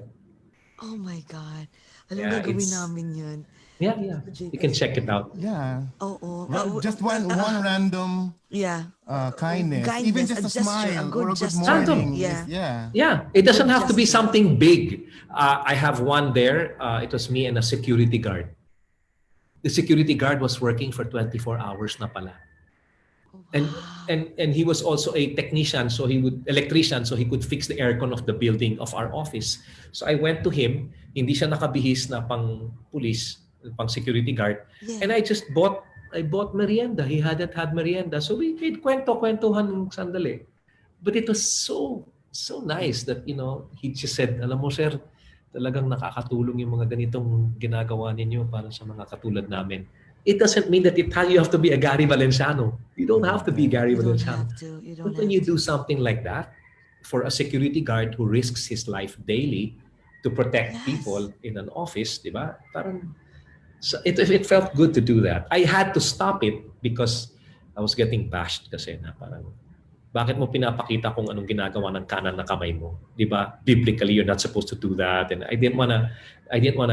Oh my God. Alam mo, Yeah, gagawin it's namin yun. yeah. You can check it out. Yeah. Oo. Just one random Yeah. kindness, even just a gesture, smile or a good gesture. Random. morning. Yeah. Yeah, it doesn't Good have to be gesture. something big. I have one there. It was me and a security guard. The security guard was working for 24 hours na pala. Oh, And wow. and he was also a technician, so electrician, so he could fix the aircon of the building of our office. So I went to him, hindi siya nakabihis na pang police, pang security guard, Yeah. and I bought merienda. He hadn't had merienda, so we made kwentuhan sandali. But it was so nice that he just said, alam mo sir, talagang nakakatulong yung mga ganitong ginagawa ninyo para sa mga katulad namin. It doesn't mean that you have to be a Gary Valenciano. You don't have to be Gary You don't Valenciano. have to. You don't But when have you do to. something like that for a security guard who risks his life daily to protect Yes. people in an office, di ba? Parang it felt good to do that. I had to stop it because I was getting bashed kasi na parang bakit mo pinapakita kung anong ginagawa ng kanan na kamay mo? Di ba? Biblically, you're not supposed to do that. And I didn't wanna I didn't want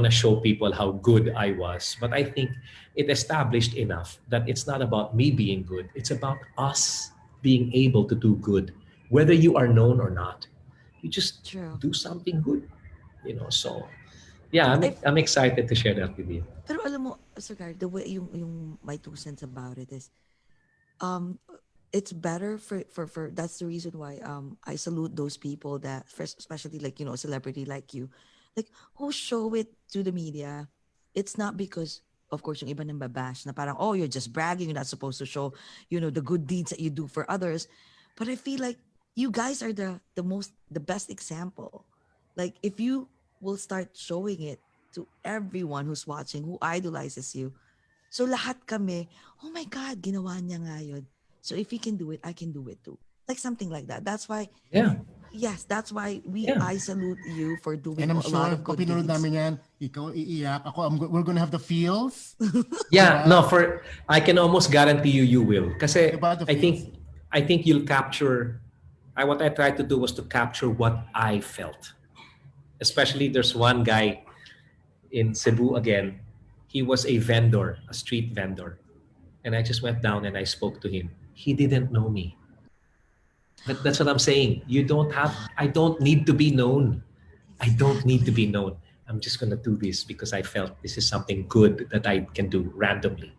to show people how good I was. But I think it established enough that it's not about me being good. It's about us being able to do good. Whether you are known or not, you just True. do something good. So yeah, I'm excited to share that with you. Pero alam mo, Sir Gary, the way yung my 2 cents about it is, it's better for that's the reason why I salute those people that first, especially like a celebrity like you, like who show it to the media. It's not because of course yung iba nang babash na parang, oh, you're just bragging, you're not supposed to show the good deeds that you do for others. But I feel like you guys are the best example. Like if you will start showing it to everyone who's watching, who idolizes you, so lahat kami, oh my God, ginawa niya nga yun. So if he can do it, I can do it too. Like something like that. That's why, yes, that's why I salute you for doing And I'm a lot sure, of good pag pinunod deeds. namin yan, ikaw iiyak, we're gonna have the feels. Yeah, no, I can almost guarantee you will. Kasi About the I think you'll capture, what I tried to do was to capture what I felt. Especially there's one guy in Cebu again. He was a vendor, a street vendor. And I just went down and I spoke to him. He didn't know me. But that's what I'm saying. I don't need to be known. I don't need to be known. I'm just going to do this because I felt this is something good that I can do randomly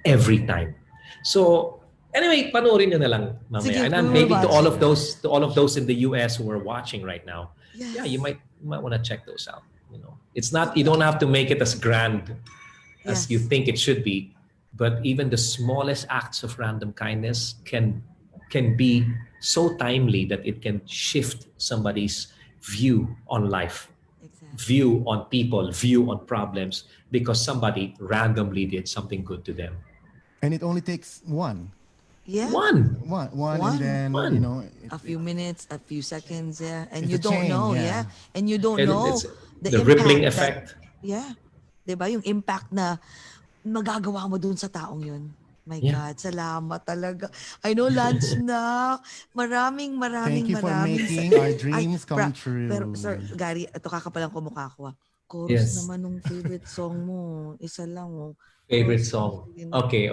every time. So anyway, panoorin nyo na lang mamaya. Sige, And maybe to all of those in the US who are watching right now, yes. yeah, you might want to check those out. It's not, you don't have to make it as grand as you think it should be, but even the smallest acts of random kindness can be so timely that it can shift somebody's view on life, view on people, view on problems, because somebody randomly did something good to them. And it only takes one. Yeah. One. And then, a few minutes, a few seconds, yeah. And it's you a don't chain, know, yeah. And you don't know It's the the impact rippling effect. Yeah. Diba? Yung impact na magagawa mo dun sa taong yun. My God, salamat talaga. I know lunch na. Maraming Thank you for making our dreams come true. Pero Sir Gary, ito kakapalang kumukha ko. Chorus naman nung favorite song mo. Isa lang oh. Favorite song. Okay.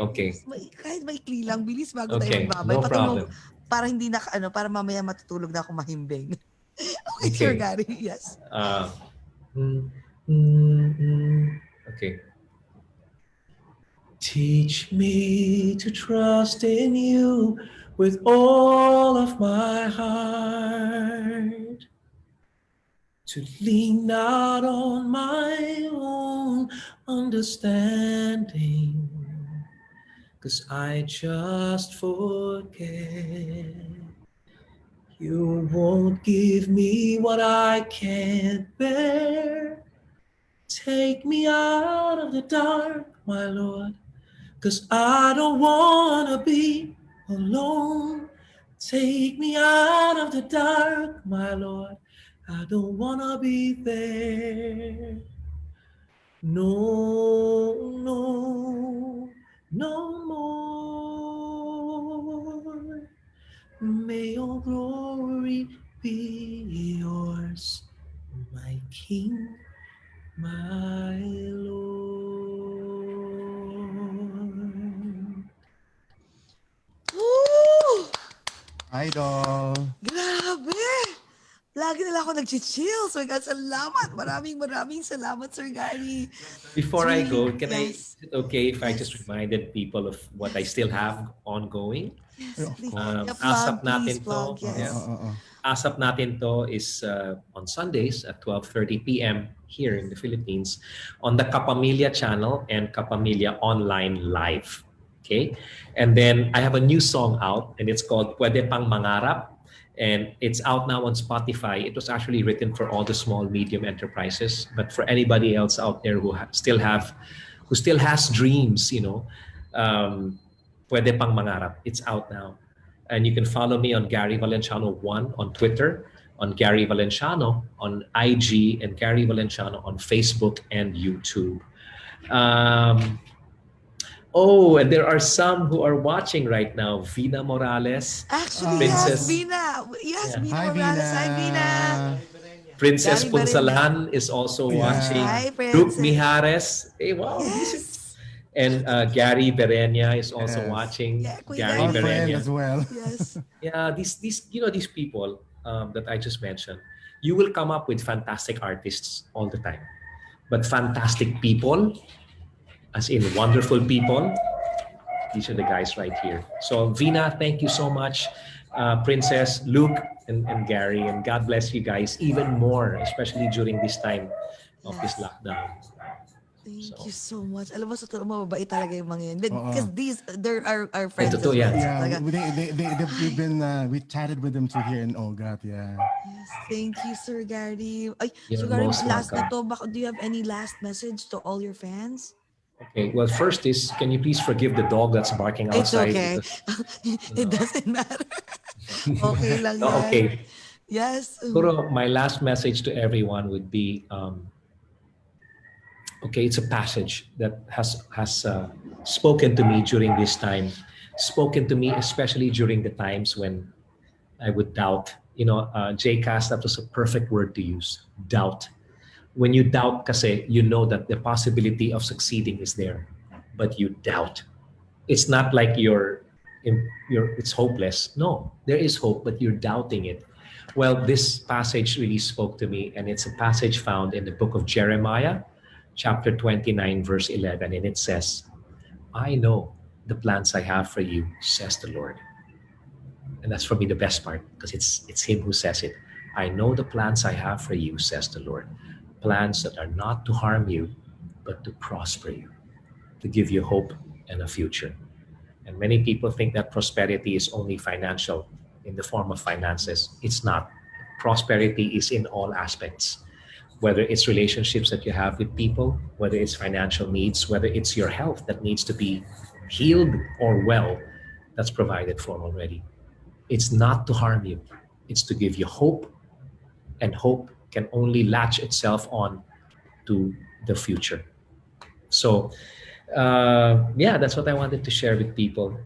Kahit maikli lang, bilis bago tayo Okay, magbabay. no problem. Para hindi na, para mamaya matutulog na ako mahimbing. Okay, Sir Gary, yes. Okay. Teach me to trust in you with all of my heart, to lean not on my own understanding, 'cause I just forget. You won't give me what I can't bear. Take me out of the dark, my Lord, 'cause I don't wanna be alone. Take me out of the dark, my Lord. I don't wanna be there. No more. May all glory be yours, my King, my Lord. Woo! Idol. Grabe! Lagi nila ako nag-chill. So, God, salamat. Maraming salamat, Sir Gary. Before I go, can Yes. is it okay if I Yes. just reminded people of what I still have ongoing? Yes, Of please. course. Yeah, ASAP please natin plug. to. Yes. ASAP natin to is on Sundays at 12:30 p.m. here in the Philippines on the Kapamilya channel and Kapamilya Online Live. Okay? And then I have a new song out and it's called Pwede Pang Mangarap. And it's out now on Spotify. It was actually written for all the small, medium enterprises. But for anybody else out there who still has dreams, Pwede Pang Mangarap. It's out now. And you can follow me on Gary Valenciano 1 on Twitter, on Gary Valenciano on IG, and Gary Valenciano on Facebook and YouTube. And there are some who are watching right now. Vina Morales, Actually, yes, Princess. Vina. Yes, Yeah. Vina Hi, Morales. Hi, Vina. Princess Gary Barrena. Punsalan is also Yeah. watching. Hi, Brooke Princess. Mijares. Hey, wow. Yes. And Gary Berenia is also Yes. watching. Yeah, Kuya Gary Our Gary. friend Berenia. as well. Yes. Yeah, these people that I just mentioned, you will come up with fantastic artists all the time. But fantastic people, as in wonderful people, these are the guys right here. So Vina, thank you so much. Princess, Luke, and Gary, and God bless you guys even more, especially during this time of this Yes. lockdown. Thank you so much. Alam mo, sa totoo, mababait talaga yung mga yun. Oo. Because they're our friends as Totoo well. yan. So, Yeah, talaga, we chatted with them too here in OAGOT. Yeah. yes, thank you, Sir Gary. Ay, You're Sir Gary, most last na welcome. to, do you have any last message to all your fans? Okay, well, first is, can you please forgive the dog that's barking It's outside? okay. It doesn't matter. Okay lang No, yan. okay. Yes. Pero my last message to everyone would be, okay, it's a passage that has spoken to me during this time, spoken to me especially during the times when I would doubt. JCAS, that was a perfect word to use, doubt. When you doubt kasi, you know that the possibility of succeeding is there, but you doubt. It's not like it's hopeless. No, there is hope, but you're doubting it. Well, this passage really spoke to me, and it's a passage found in the book of Jeremiah, chapter 29, verse 11, and it says, I know the plans I have for you, says the Lord. And that's for me the best part, because it's him who says it. I know the plans I have for you, says the Lord. Plans that are not to harm you, but to prosper you, to give you hope and a future. And many people think that prosperity is only financial, in the form of finances. It's not. Prosperity is in all aspects, whether it's relationships that you have with people, whether it's financial needs, whether it's your health that needs to be healed or well, that's provided for already. It's not to harm you. It's to give you hope, and hope can only latch itself on to the future. So, that's what I wanted to share with people.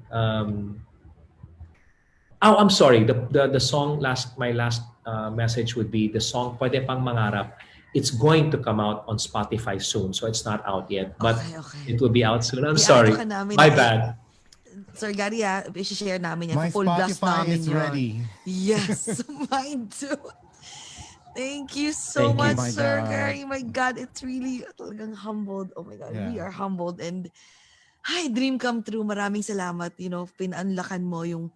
I'm sorry. The song my last message would be the song Pwede Pang Mangarap. It's going to come out on Spotify soon, so it's not out yet, but Okay. it will be out soon. I'm I-ano sorry. ka namin My na- bad. Sir Gary, i-share namin yan. My Full blast Spotify namin is yun. ready. Yes, mine too. Thank you so Thank you. much, My Sir God. Gary. My God, it's really talagang humbled. Oh my God, we Yeah. are humbled. And, hi, dream come true. Maraming salamat. Pinaunlakan mo yung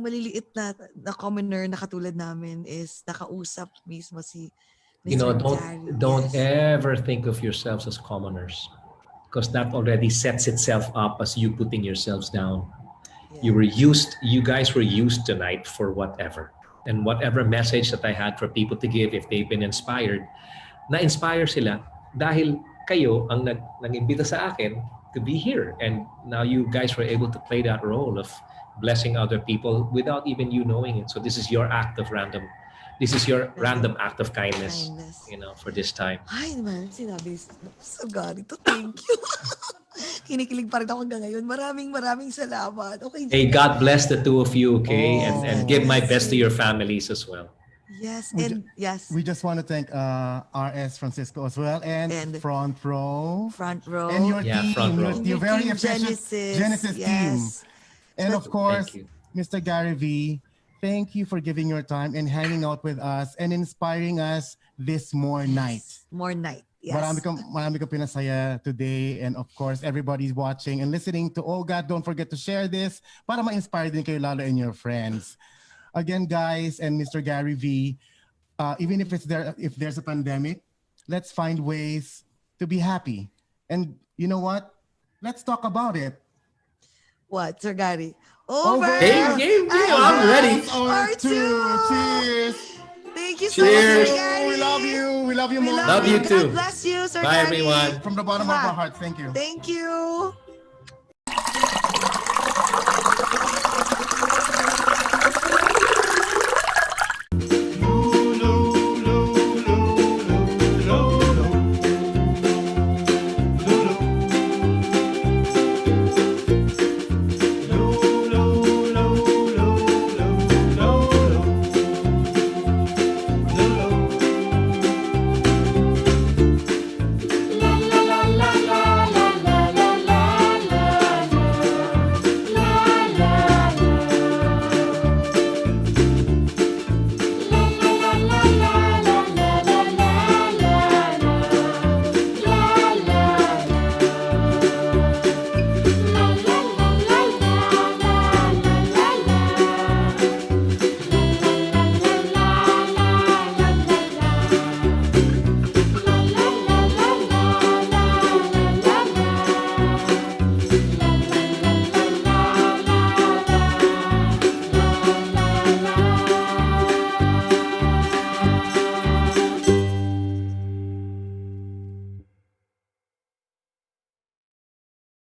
maliliit na commoner na katulad namin is nakausap mismo si Mr. Gary. Don't Yes. ever think of yourselves as commoners, because that already sets itself up as you putting yourselves down. Yeah. You guys were used tonight for whatever. And whatever message that I had for people to give, if they've been inspired, na-inspire sila dahil kayo ang nag-imbita sa akin to be here. And now you guys were able to play that role of blessing other people without even you knowing it. So this is your act of random this is your random act of kindness, for this time. Ay, naman, sinabi. So, Gary, thank you. Kinikilig pa rin ako hanggang ngayon. Maraming salamat. Okay. Hey, God bless the two of you, okay? And give my best to your families as well. Yes, yes. We just want to thank RS Francisco as well and Front Row. And your team. Front Row. Your very efficient Genesis team. Yes. And of course, Mr. Gary V, thank you for giving your time and hanging out with us and inspiring us this more night. More night. Yes. Marami kong pinasaya today, and of course, everybody's watching and listening to OAGOT. Don't forget to share this para ma-inspire din kayo lalo and your friends. Again, guys, and Mr. Gary V, even if there's a pandemic, let's find ways to be happy. And you know what? Let's talk about it. What, Sir Gary? Over. Game. I'm ready. Part 2. Cheers. Thank you so much, Sir Gary. We love you. We love you more. Love you too. God bless you, Sir Bye, Gary. everyone. From the bottom of our hearts, thank you. Thank you.